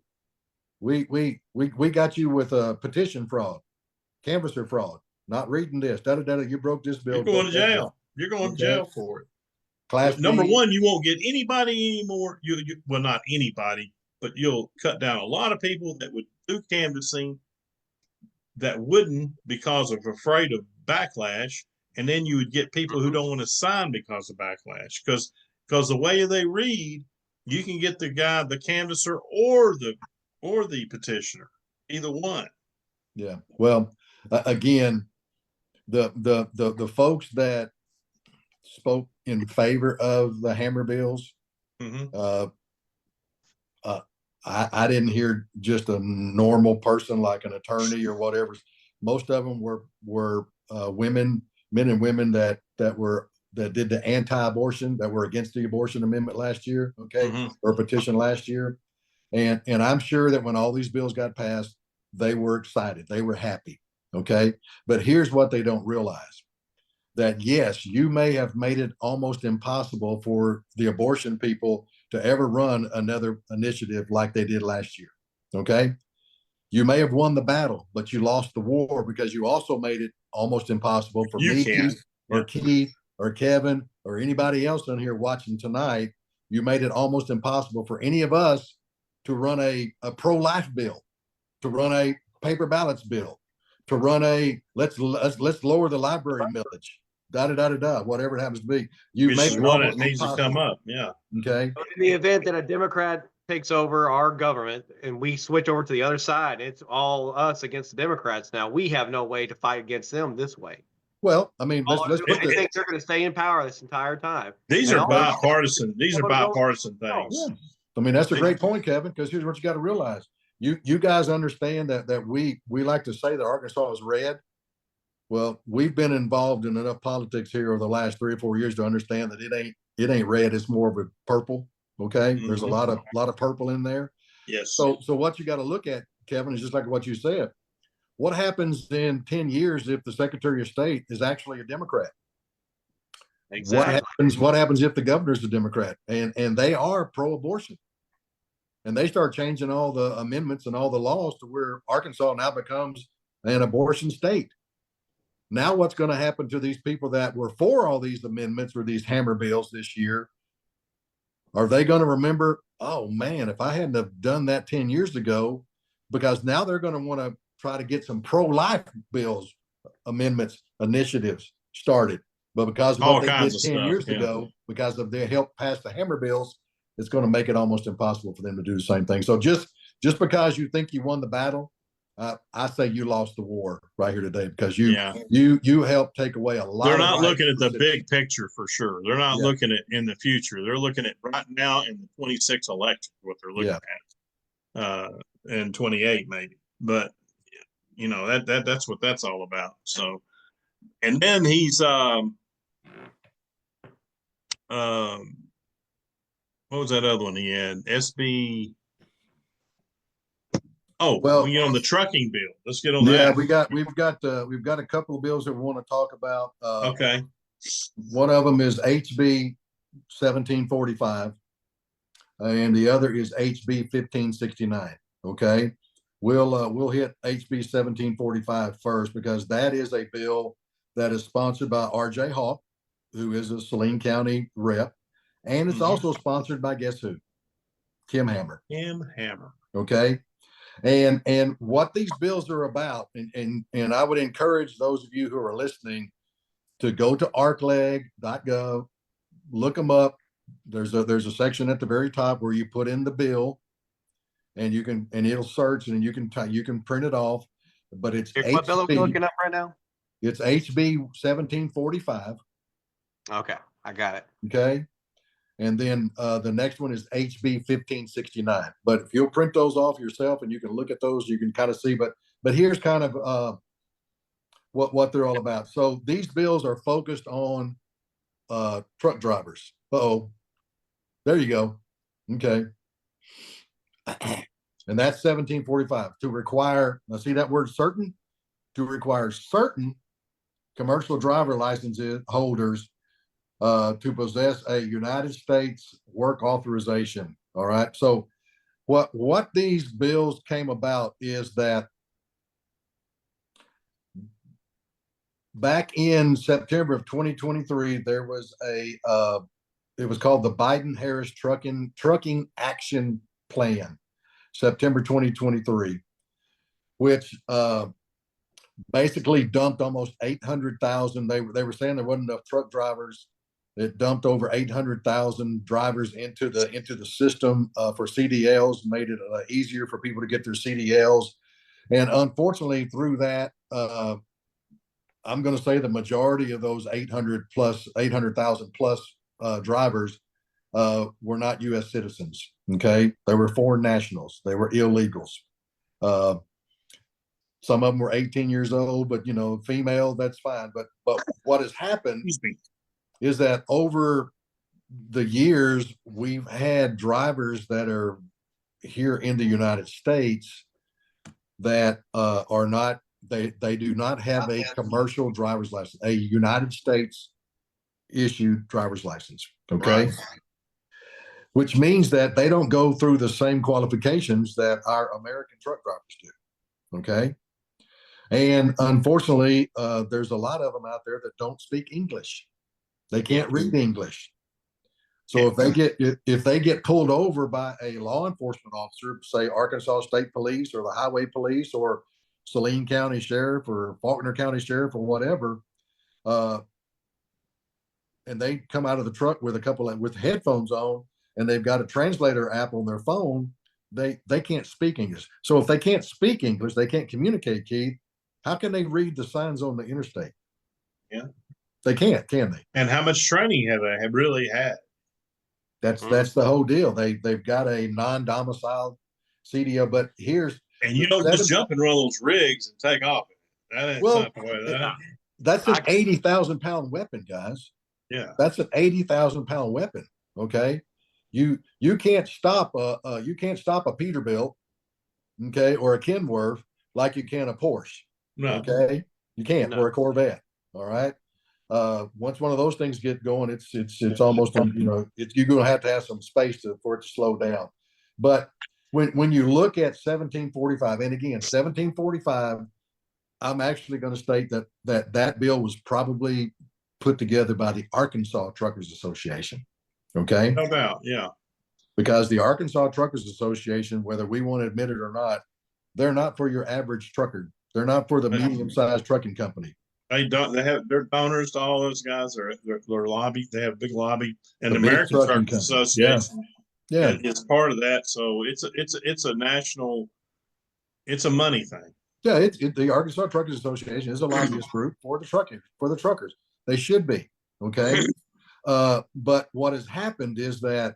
we got you with a petition fraud, canvasser fraud, not reading this, you broke this bill. You're going to jail. You're going to jail for it. Class Number B. one, you won't get anybody anymore. Well, not anybody, but you'll cut down a lot of people that would do canvassing that wouldn't because of afraid of backlash. And then you would get people who don't want to sign because of backlash. Because the way they read, you can get the guy, the canvasser, or the petitioner, either one. Yeah. Well, again, the folks that spoke in favor of the Hammer bills, I didn't hear just a normal person like an attorney or whatever. Most of them were women, men and women that did the anti-abortion, that were against the abortion amendment last year, okay, or petition last year. And I'm sure that when all these bills got passed, they were excited. They were happy. Okay. But here's what they don't realize: that yes, you may have made it almost impossible for the abortion people to ever run another initiative like they did last year. Okay. You may have won the battle, but you lost the war because you also made it almost impossible for me, Keith, or Keith, or Kevin, or anybody else on here watching tonight. You made it almost impossible for any of us to run a pro-life bill, to run a paper ballots bill, to run a let's lower the library millage, whatever it happens to be. You made it one almost that needs impossible. to come up. Yeah. Okay. In the event that a Democrat takes over our government and we switch over to the other side, it's all us against the Democrats. Now we have no way to fight against them this way. Well, I mean, let's they think they're going to stay in power this entire time. These are bipartisan. These are bipartisan things. Yeah. I mean, that's a great point, Kevin, because here's what you got to realize. You guys understand that we like to say that Arkansas is red. Well, we've been involved in enough politics here over the last 3 or 4 years to understand that it ain't red. It's more of a purple. Okay. Mm-hmm. There's a lot of purple in there. Yes. So what you got to look at, Kevin, is just like what you said. What happens in 10 years if the Secretary of State is actually a Democrat? Exactly. What happens if the governor's a Democrat and they are pro-abortion? And they start changing all the amendments and all the laws to where Arkansas now becomes an abortion state. Now what's going to happen to these people that were for all these amendments or these hammer bills this year? Are they going to remember, oh man, if I hadn't have done that 10 years ago, because now they're going to want to try to get some pro-life bills, amendments, initiatives started. But because of what they did 10 years ago, because of their help pass the hammer bills, it's going to make it almost impossible for them to do the same thing. So just because you think you won the battle, I say you lost the war right here today, because you helped take away a lot. They're not looking at the big picture for sure. They're not looking at in the future. They're looking at right now in the 26 election, what they're looking at in 28 maybe. But you know, that's what that's all about. So, and then he's what was that other one he had? SB. Oh, well, we get on the trucking bill. Let's get on that. Yeah, we've got a couple of bills that we want to talk about. Okay. One of them is HB 1745, and the other is HB 1569. Okay, we'll hit HB 1745 first, because that is a bill that is sponsored by R.J. Hawk, who is a Saline County rep, and it's also sponsored by guess who? Kim Hammer. Kim Hammer. Okay. And what these bills are about, and I would encourage those of you who are listening to go to arcleg.gov, look them up. There's a section at the very top where you put in the bill, and it'll search, and you can print it off. But it's what bill are we looking up right now? It's HB 1745. Okay, I got it. Okay. And then the next one is HB 1569. But if you'll print those off yourself and you can look at those, you can kind of see. But here's kind of what they're all about. So these bills are focused on truck drivers. Uh-oh. There you go. Okay. And that's 1745 to require, now see that word certain? To require certain commercial driver licenses holders to possess a United States work authorization. All right. So what these bills came about is that back in September of 2023, there was it was called the Biden-Harris Trucking Action Plan, September 2023, which basically dumped almost 800,000. They were saying there wasn't enough truck drivers. It dumped over 800,000 drivers into the system for CDLs, made it easier for people to get their CDLs. And unfortunately, through that, I'm going to say the majority of those 800,000 plus drivers were not U.S. citizens. Okay, they were foreign nationals. They were illegals. Some of them were 18 years old, but female, that's fine. But what has happened is that over the years, we've had drivers that are here in the United States that are not, they do not have a commercial driver's license, a United States issued driver's license. Okay. Right. Which means that they don't go through the same qualifications that our American truck drivers do. Okay. And unfortunately, there's a lot of them out there that don't speak English. They can't read English. So if they get pulled over by a law enforcement officer, say Arkansas State Police or the Highway Police or Saline County Sheriff or Faulkner County Sheriff or whatever, and they come out of the truck with a couple with headphones on, and they've got a translator app on their phone, they can't speak English. So if they can't speak English, they can't communicate, Keith. How can they read the signs on the interstate? Yeah, they can't, can they? And how much training have they really had? That's the whole deal. They've got a non-domiciled CDL, but here's and you don't just jump in one of those rigs and take off. That ain't not the way that. That's an 80,000-pound weapon, guys. Yeah, that's an 80,000-pound weapon. Okay, you can't stop a Peterbilt, okay, or a Kenworth like you can a Porsche. No. Okay, you can't, or a Corvette. All right. Once one of those things get going, it's almost, you're going to have some space for it to slow down. But when you look at 1745, and again, 1745, I'm actually going to state that bill was probably put together by the Arkansas Truckers Association. Okay. No doubt. Yeah. Because the Arkansas Truckers Association, whether we want to admit it or not, they're not for your average trucker. They're not for the medium-sized trucking company. They have their donors to all those guys. Their lobby. They have a big lobby, and the American Truckers Association, is part of that. So it's a national. It's a money thing. Yeah, the Arkansas Truckers Association is a lobbyist group for the truckers. They should be. Okay, but what has happened is that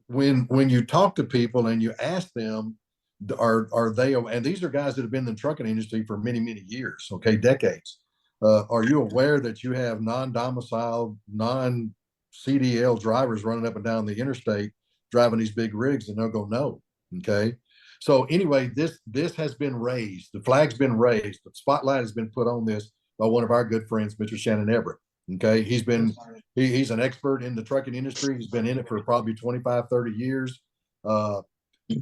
when you talk to people and you ask them, are they, and these are guys that have been in the trucking industry for many years, okay, decades, are you aware that you have non-domiciled, non-CDL drivers running up and down the interstate driving these big rigs? And they'll go, no. Okay, so anyway, this has been raised, the flag's been raised, the spotlight has been put on this by one of our good friends, Mr. Shannon Everett. Okay, he's an expert in the trucking industry. He's been in it for probably 25-30 years.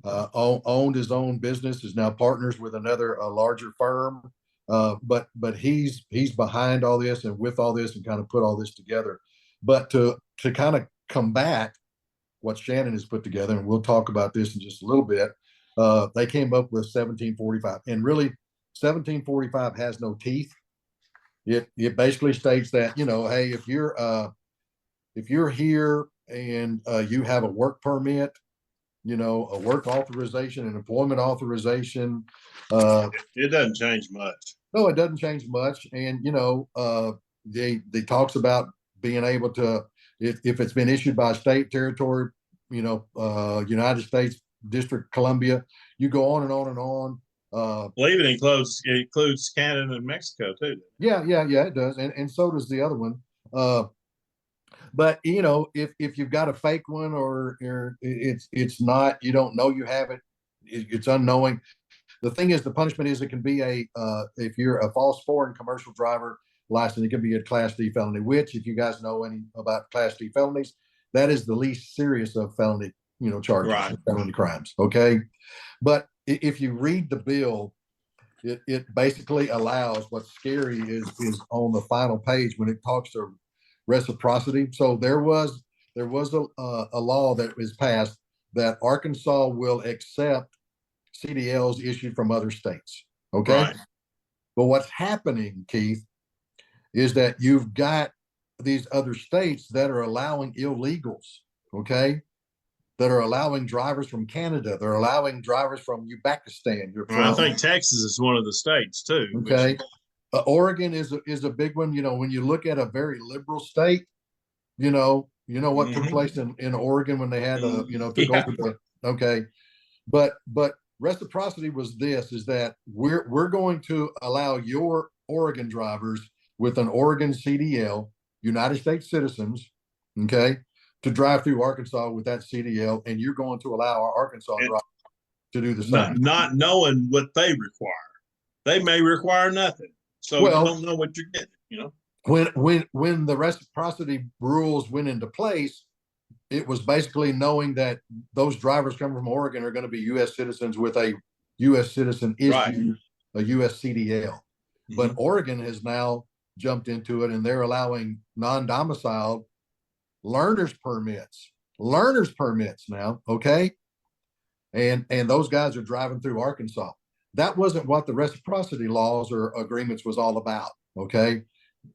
Owned his own business, is now partners with another larger firm, but he's behind all this and with all this and kind of put all this together. But to kind of combat what Shannon has put together, and we'll talk about this in just a little bit, they came up with 1745, and really 1745 has no teeth. It basically states that, hey, if you're here and you have a work permit, a work authorization, an employment authorization. It doesn't change much. No, it doesn't change much. And, they talks about being able to, if it's been issued by a state, territory, United States, District, Columbia, you go on and on and on. I believe it includes Canada and Mexico too. Yeah, it does. And so does the other one. But if you've got a fake one or it's not, you don't know you have it, it's unknowing. The thing is, the punishment is it can be if you're a false foreign commercial driver license, it can be a Class D felony, which, if you guys know any about Class D felonies, that is the least serious of felony, charges, right. Felony crimes. Okay. But if you read the bill, it basically allows, what's scary is on the final page when it talks to reciprocity. So there was a law that was passed that Arkansas will accept CDLs issued from other states. Okay. Right. But what's happening, Keith, is that you've got these other states that are allowing illegals. Okay. That are allowing drivers from Canada. They're allowing drivers from Uzbekistan. I think Texas is one of the states too. Okay. Oregon is a big one. When you look at a very liberal state, what took place in Oregon when they had took over the, okay. But reciprocity was is that we're going to allow your Oregon drivers with an Oregon CDL, United States citizens, okay, to drive through Arkansas with that CDL, and you're going to allow our Arkansas drivers to do the same. Not knowing what they require. They may require nothing. So you don't know what you're getting, When the reciprocity rules went into place, it was basically knowing that those drivers coming from Oregon are going to be U.S. citizens with a U.S. citizen Right. issue a U.S. CDL. But Mhm. Oregon has now jumped into it, and they're allowing non-domiciled learners permits now. Okay. And those guys are driving through Arkansas. That wasn't what the reciprocity laws or agreements was all about. Okay.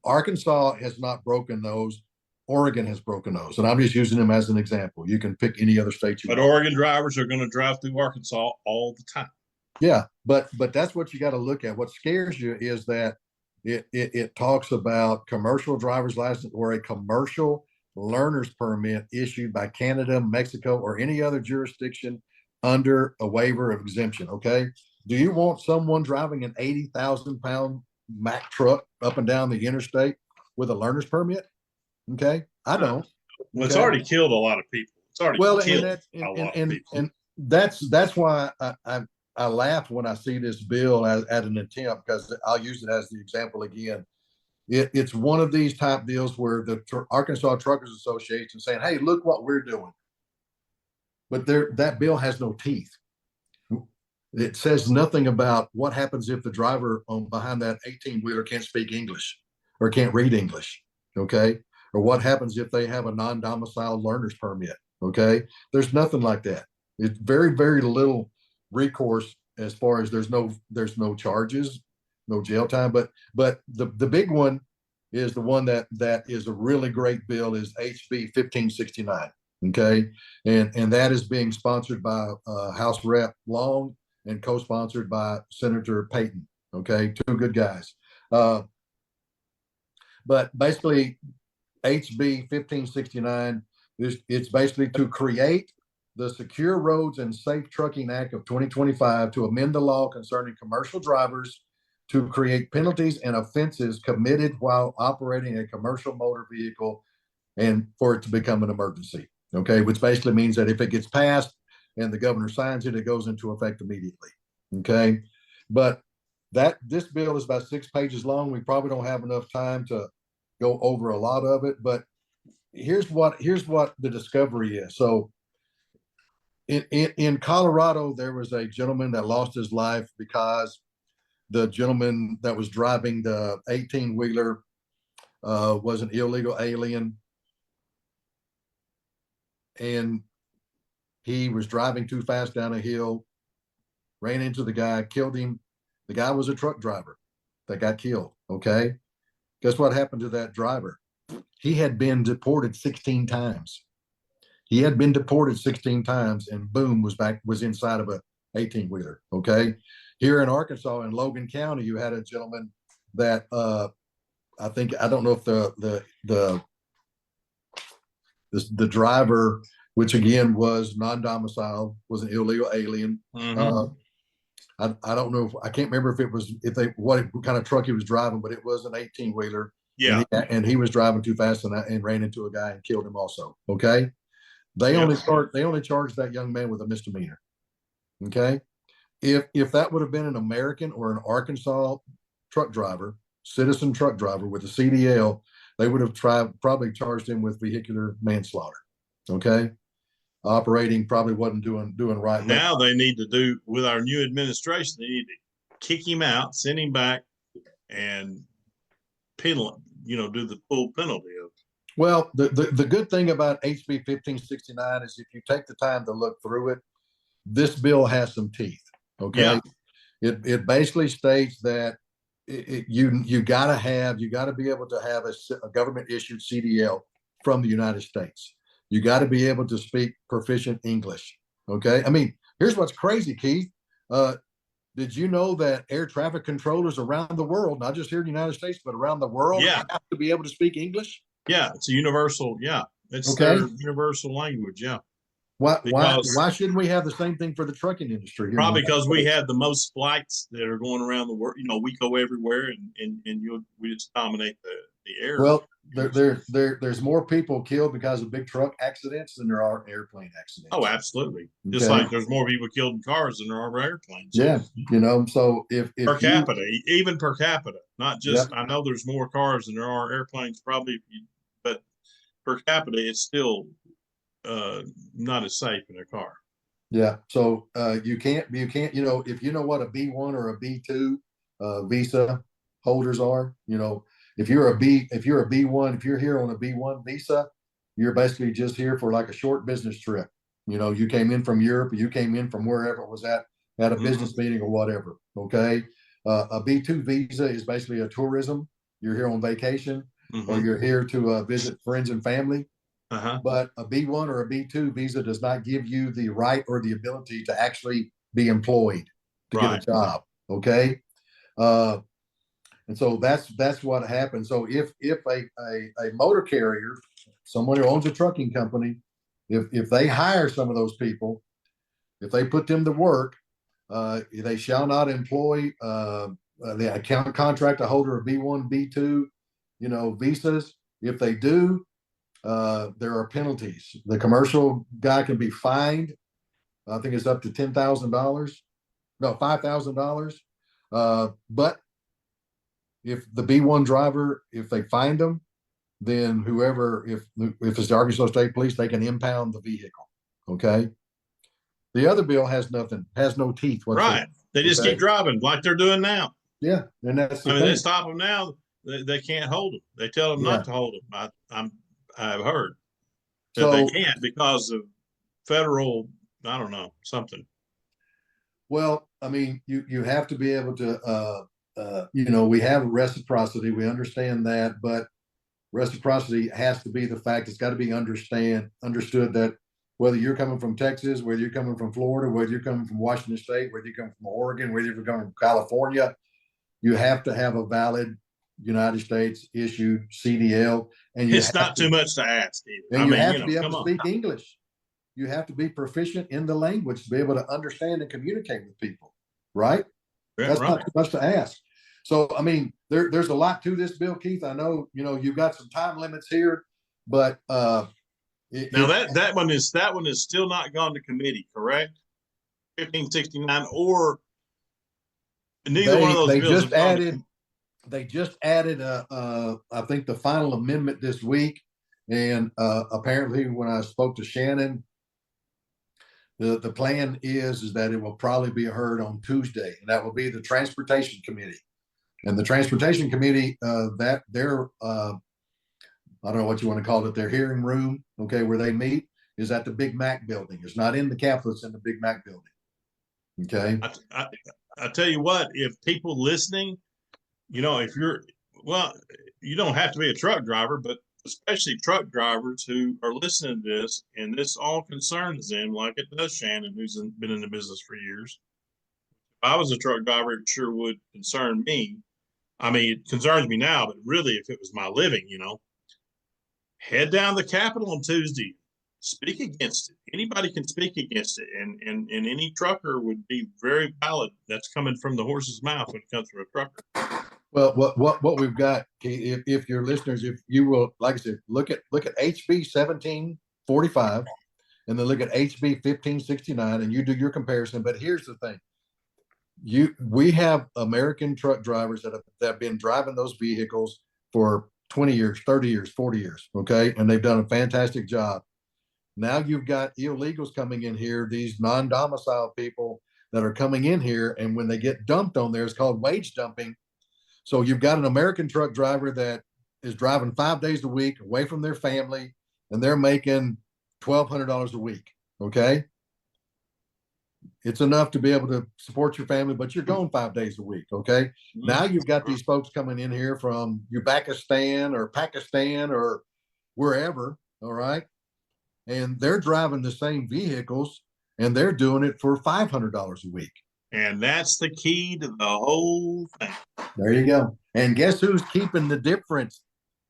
Arkansas has not broken those. Oregon has broken those. And I'm just using them as an example. You can pick any other state you But want. Oregon drivers are going to drive through Arkansas all the time. Yeah, but that's what you got to look at. What scares you is that it talks about commercial driver's license or a commercial learner's permit issued by Canada, Mexico, or any other jurisdiction under a waiver of exemption. Okay. Do you want someone driving an 80,000-pound Mack truck up and down the interstate with a learner's permit? Okay. I don't. Well, it's Okay? already killed a lot of people. It's already killed a lot of people. And that's why I laugh when I see this bill as at an attempt, because I'll use it as the example again. It's one of these type deals where the Arkansas Truckers Association saying, "Hey, look what we're doing," but that bill has no teeth. It says nothing about what happens if the driver behind that 18-wheeler can't speak English or can't read English. Okay, or what happens if they have a non-domiciled learner's permit. Okay, there's nothing like that. It's very, very little recourse as far as there's no charges, no jail time. But the big one is the one that is a really great bill is HB 1569. Okay, and that is being sponsored by House Rep Long and co-sponsored by Senator Payton. Okay, two good guys. But basically, HB 1569 it's basically to create the Secure Roads and Safe Trucking Act of 2025 to amend the law concerning commercial drivers to create penalties and offenses committed while operating a commercial motor vehicle and for it to become an emergency. Okay, which basically means that if it gets passed and the governor signs it, it goes into effect immediately. Okay, but this bill is about 6 pages long. We probably don't have enough time to go over a lot of it, but here's what the discovery is. So in Colorado, there was a gentleman that lost his life because the gentleman that was driving the 18-wheeler was an illegal alien, and he was driving too fast down a hill, ran into the guy, killed him. The guy was a truck driver that got killed. Okay, guess what happened to that driver? He had been deported 16 times. He had been deported 16 times, and boom, was inside of a 18-wheeler. Okay, here in Arkansas, in Logan County, you had a gentleman that I don't know if the driver, which again was non-domiciled, was an illegal alien. Mhm. I don't know I can't remember what kind of truck he was driving, but it was an 18-wheeler. Yeah. And he was driving too fast and ran into a guy and killed him also. Okay. They only charged that young man with a misdemeanor. Okay. If that would have been an American or an Arkansas truck driver, citizen truck driver with a CDL, they would have probably charged him with vehicular manslaughter. Okay. Operating probably wasn't doing right. Now they need to do with our new administration. They need to kick him out, send him back, and penalty. Do the full penalty of. Well, the good thing about HB 1569 is if you take the time to look through it, this bill has some teeth. Okay, yeah. It basically states that you got to be able to have a government issued CDL from the United States. You got to be able to speak proficient English. Okay. I mean, here's what's crazy, Keith. Did you know that air traffic controllers around the world, not just here in the United States, but around the world, have to be able to speak English? Yeah, it's a universal. Yeah, it's their universal language. Yeah. Why shouldn't we have the same thing for the trucking industry? Probably because we have the most flights that are going around the world. We go everywhere, and we just dominate the air. Well, there's more people killed because of big truck accidents than there are airplane accidents. Oh, absolutely. Okay. Just like there's more people killed in cars than there are airplanes. Yeah, so if per capita, even per capita, not just. Yep. I know there's more cars than there are airplanes, probably, but per capita, it's still not as safe in a car. Yeah. So you can't, you know, if you know what a B1 or a B2 visa holders are, you know, if you're a B1, if you're here on a B1 visa, you're basically just here for like a short business trip. You know, you came in from Europe, or you came in from wherever it was at a business meeting or whatever. Okay. A B2 visa is basically a tourism. You're here on vacation, or you're here to visit friends and family. But a B1 or a B2 visa does not give you the right or the ability to actually be employed to get a job. Okay. Uh, and so that's what happens. So if a motor carrier, someone who owns a trucking company, if they hire some of those people, if they put them to work, they shall not employ the account contract a holder of B1, B2, you know, visas. If they do, there are penalties. The commercial guy can be fined. I think it's up to $10,000. No, $5,000. But if the B1 driver, if they find them, then whoever, if it's the Arkansas State Police, they can impound the vehicle. Okay. The other bill has nothing, has no teeth whatsoever. Right. They just keep driving like they're doing now. Yeah, and that's the I mean, thing. they stop them now. They can't hold them. They tell them not to hold them. I've heard that they can't because of federal, I don't know, something. Well, I mean, you have to be able to, you know, we have reciprocity. We understand that, but reciprocity has to be the fact. It's got to be understood that whether you're coming from Texas, whether you're coming from Florida, whether you're coming from Washington State, whether you come from Oregon, whether you're coming from California, you have to have a valid United States issued CDL, and it's not too much to ask. And I mean, you have to be able to speak English. You have to be proficient in the language to be able to understand and communicate with people, right? That's not too much to ask. So, I mean, there's a lot to this bill, Keith. I know, you know, you've got some time limits here, but now that one is still not gone to committee, correct? 1569 or neither one of those bills. They just added I think the final amendment this week, and apparently when I spoke to Shannon, the plan is that it will probably be heard on Tuesday, and that will be the Transportation Committee. And the Transportation Committee, that their I don't know what you want to call it, their hearing room, okay, where they meet, is at the Big Mac building. It's not in the Capitol, it's in the Big Mac building. Okay. I tell you what, if people listening, you know, if you're, well, you don't have to be a truck driver, but especially truck drivers who are listening to this, and this all concerns them, like it does Shannon, who's been in the business for years. If I was a truck driver, it sure would concern me. I mean, it concerns me now, but really, if it was my living, you know, head down the Capitol on Tuesday, speak against it. Anybody can speak against it, and any trucker would be very valid. That's coming from the horse's mouth when it comes from a trucker. Well, what we've got, if your listeners, if you will, like I said, look at HB 1745, and then look at HB 1569, and you do your comparison. But here's the thing: we have American truck drivers that have been driving those vehicles for 20 years, 30 years, 40 years, okay, and they've done a fantastic job. Now you've got illegals coming in here, these non-domiciled people that are coming in here, and when they get dumped on there, it's called wage dumping. So you've got an American truck driver that is driving 5 days a week away from their family, and they're making $1,200 a week. Okay. It's enough to be able to support your family, but you're going 5 days a week. Okay. Now you've got these folks coming in here from Uzbekistan or Pakistan or wherever. All right. And they're driving the same vehicles, and they're doing it for $500 a week. And that's the key to the whole thing. There you go. And guess who's keeping the difference?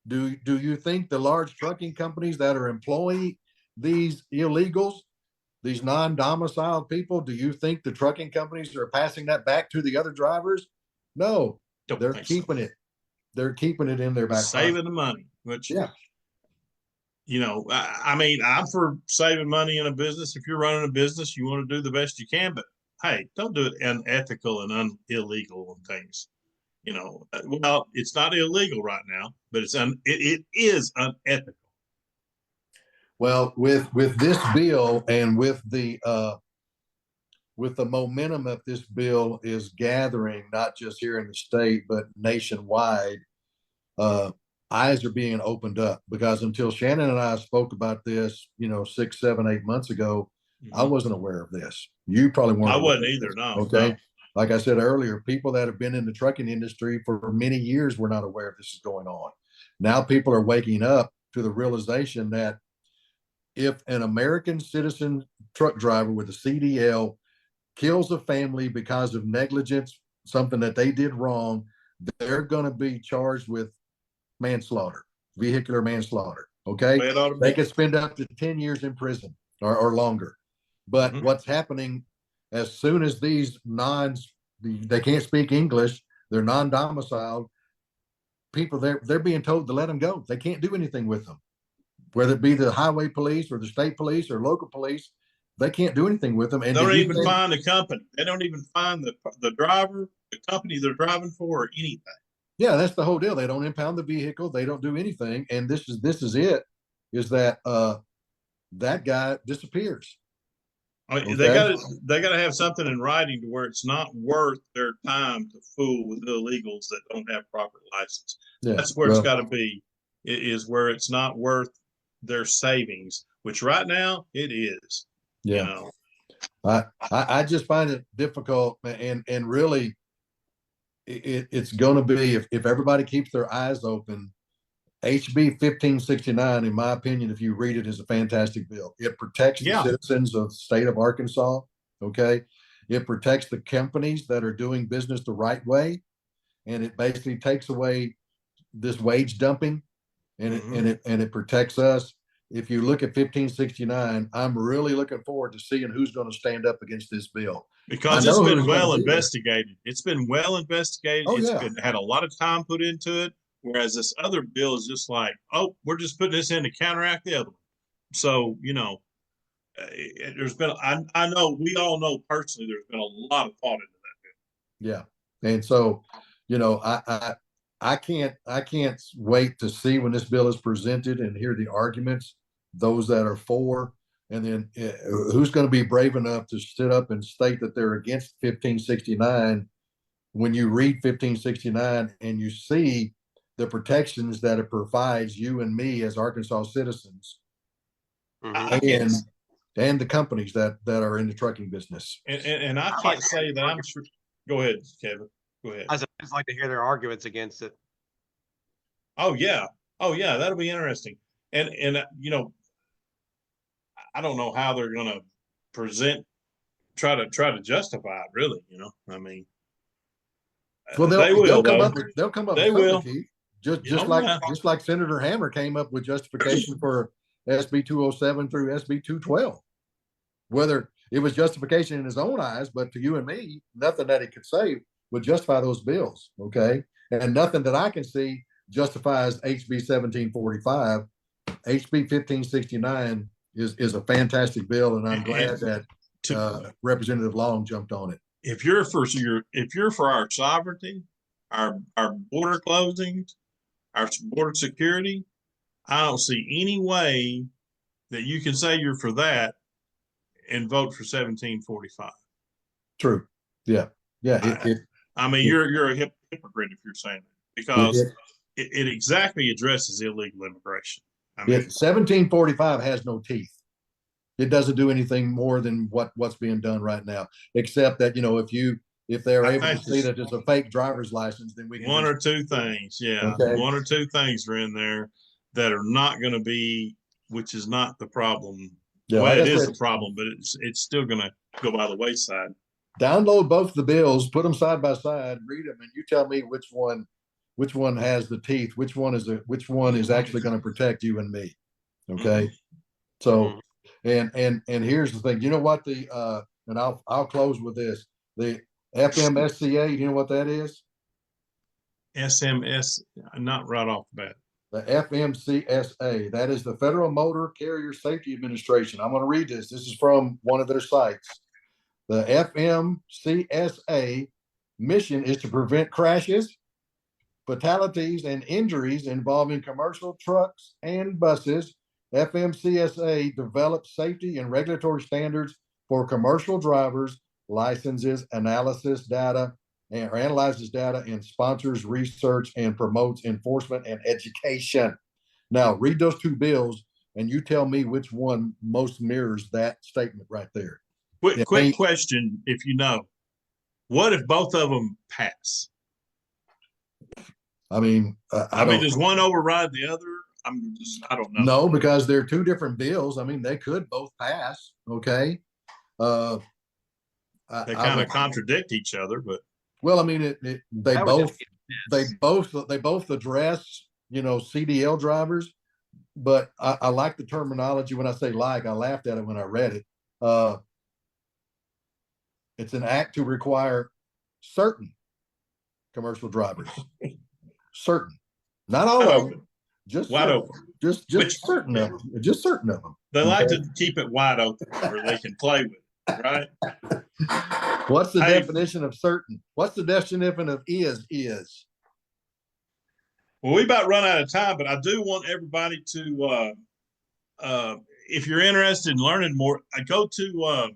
Do you think the large trucking companies that are employing these illegals, these non-domiciled people, do you think the trucking companies are passing that back to the other drivers? No, they're keeping it. They're keeping it in their back pocket. Saving the money, which, yeah. You know, I mean, I'm for saving money in a business. If you're running a business, you want to do the best you can, but hey, don't do it unethical and illegal and things. You know, well, it's not illegal right now, but it is unethical. Well, with this bill and with the with the momentum that this bill is gathering, not just here in the state, but nationwide, eyes are being opened up, because until Shannon and I spoke about this, 6, 7, 8 months ago, I wasn't aware of this. You probably weren't. I wasn't either. No. Okay. No. Like I said earlier, people that have been in the trucking industry for many years were not aware this is going on. Now people are waking up to the realization that if an American citizen truck driver with a CDL kills a family because of negligence, something that they did wrong, they're going to be charged with manslaughter, vehicular manslaughter. Okay. They could spend up to 10 years in prison or longer. But what's happening, as soon as these they can't speak English, they're non-domiciled people, they're being told to let them go. They can't do anything with them, whether it be the highway police or the state police or local police. They can't do anything with them. And they don't even find the company. They don't even find the driver, the company they're driving for, or anything. Yeah, that's the whole deal. They don't impound the vehicle. They don't do anything. And this is it, is that that guy disappears. I mean, okay? they gotta have something in writing to where it's not worth their time to fool with illegals that don't have proper license. Yeah, that's where it's got to be. It is where it's not worth their savings, which right now it is. Yeah. I just find it difficult, and really it's going to be, if everybody keeps their eyes open. HB 1569, in my opinion, if you read it, is a fantastic bill. It protects the citizens of the state of Arkansas. Okay. It protects the companies that are doing business the right way. And it basically takes away this wage dumping, and it protects us. If you look at 1569, I'm really looking forward to seeing who's going to stand up against this bill. Because it's been well investigated. It's been well investigated. Oh, it's had a lot of time put into it. Whereas this other bill is just like, oh, we're just putting this in to counteract the other one. So, there's been, I know, we all know personally, there's been a lot of thought into that bill. Yeah. And so, I can't wait to see when this bill is presented and hear the arguments, those that are for, and then who's going to be brave enough to sit up and state that they're against 1569 when you read 1569 and you see the protections that it provides you and me as Arkansas citizens, and the companies that are in the trucking business. And I can't say that I'm sure. Go ahead, Kevin. Go ahead. I just like to hear their arguments against it. Oh yeah, that'll be interesting. And I don't know how they're going to try to justify it. Really, I mean, well, they'll come up with something. Just like Senator Hammer came up with justification for SB 207 through SB 212. Whether it was justification in his own eyes, but to you and me, nothing that he could say would justify those bills. Okay. And nothing that I can see justifies HB 1745. HB 1569 is a fantastic bill, and I'm glad that Representative Long jumped on it. If you're for our sovereignty, our border closings, our border security, I don't see any way that you can say you're for that and vote for 1745. True. Yeah. Yeah. I mean, you're a hypocrite if you're saying that, because it exactly addresses illegal immigration. I mean, 1745 has no teeth. It doesn't do anything more than what's being done right now, except that, if they're able to see that it's a fake driver's license, then we can one or two things. Yeah. Okay. One or two things are in there that are not going to be, which is not the problem. Yeah, well, it is a problem, but it's still going to go by the wayside. Download both the bills, put them side by side, read them, and you tell me which one has the teeth, which one is actually going to protect you and me. Okay. So, and here's the thing, you know what, and I'll close with this, the FMSCA, you know what that is? SMS, not right off the bat. The FMCSA, that is the Federal Motor Carrier Safety Administration. I'm going to read this. This is from one of their sites. The FMCSA mission is to prevent crashes, fatalities, and injuries involving commercial trucks and buses. FMCSA develops safety and regulatory standards for commercial drivers, licenses, analysis data, or analyzes data, and sponsors research and promotes enforcement and education. Now, read those two bills, and you tell me which one most mirrors that statement right there. Quick question, if you know, what if both of them pass? I mean, I mean, does one override the other? I don't know. No, because they're two different bills. I mean, they could both pass. Okay. They kind of contradict each other, but well, I mean, they both address, CDL drivers, but I like the terminology when I say I laughed at it when I read it. It's an act to require certain commercial drivers, certain, not all of them, just wide open, just certain of them, just certain of them. They like to keep it wide open where they can play with it, right? What's the definition of certain? What's the definition of is? Well, we about run out of time, but I do want everybody to, if you're interested in learning more, go to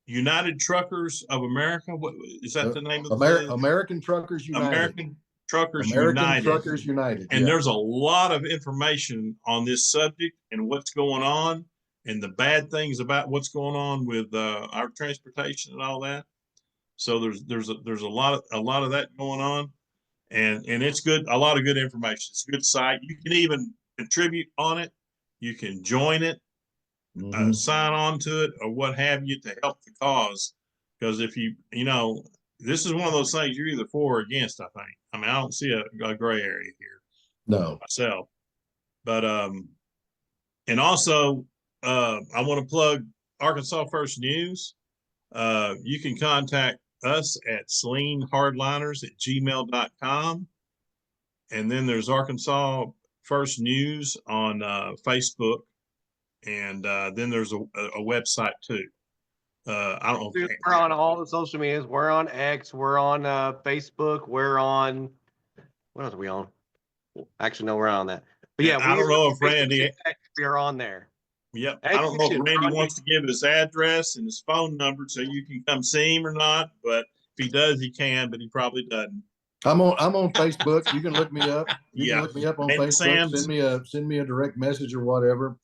United Truckers of America. What is that the name of American Truckers United? American Truckers United. And there's a lot of information on this subject and what's going on and the bad things about what's going on with our transportation and all that. So there's a lot of that going on, and it's good. A lot of good information. It's a good site. You can even contribute on it. You can join it, sign on to it, or what have you to help the cause. Because if this is one of those things you're either for or against. I think. I mean, I don't see a gray area here. No, myself. But and also I want to plug Arkansas First News. You can contact us at slingehardliners@gmail.com. And then there's Arkansas First News on Facebook. And then there's a website too. I don't know. We're on all the social medias. We're on X. We're on Facebook. We're on, what else are we on? Actually, no, we're on that. But yeah, I don't know if Randy, we are on there. Yep. I don't know if Randy wants to give his address and his phone number so you can come see him or not. But if he does, he can, but he probably doesn't. I'm on Facebook. You can look me up. You can look me up on Facebook. Sam's. Send me a direct message or whatever.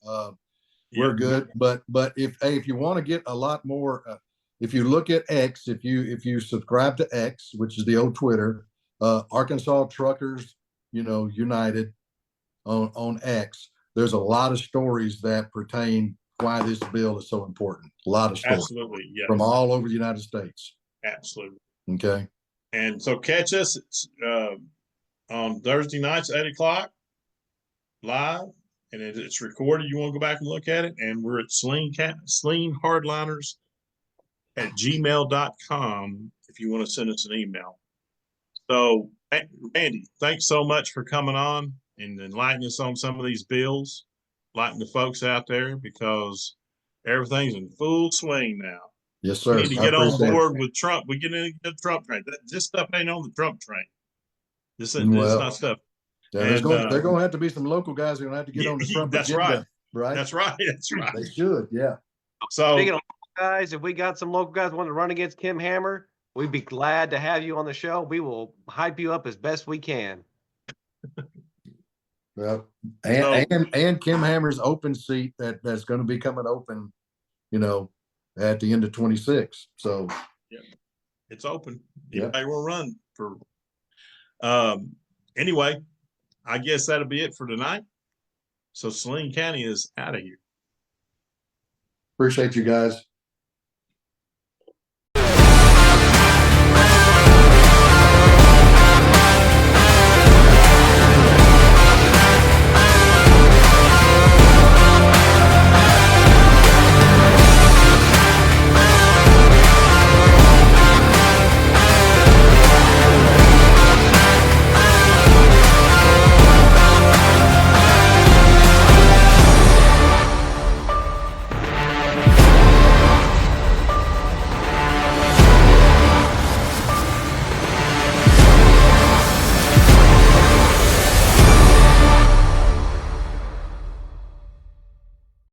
We're good. But if you want to get a lot more, if you look at X, if you subscribe to X, which is the old Twitter, Arkansas Truckers, United on X, there's a lot of stories that pertain why this bill is so important. A lot of stories. Absolutely, yes. From all over the United States. Absolutely. Okay. And so catch us on Thursday nights, 8:00 live, and it's recorded. You want to go back and look at it, and we're at slingehardliners@gmail.com if you want to send us an email. So, Randy, thanks so much for coming on and enlightening us on some of these bills, enlightening the folks out there, because everything's in full swing now. Yes, sir. We need to get on board with Trump. We get in the Trump train. This stuff ain't on the Trump train. This is not stuff. Yeah, there's going to have to be some local guys who are going to have to get on the Trump agenda. Right. That's right. They should. Yeah. So, speaking of local guys, if we got some local guys want to run against Kim Hammer, we'd be glad to have you on the show. We will hype you up as best we can. Well, and Kim Hammer's open seat that's going to be coming open, at the end of 26. So yeah, it's open. Yeah. Anybody will run for. Anyway, I guess that'll be it for tonight. So Saline County is out of here. Appreciate you guys.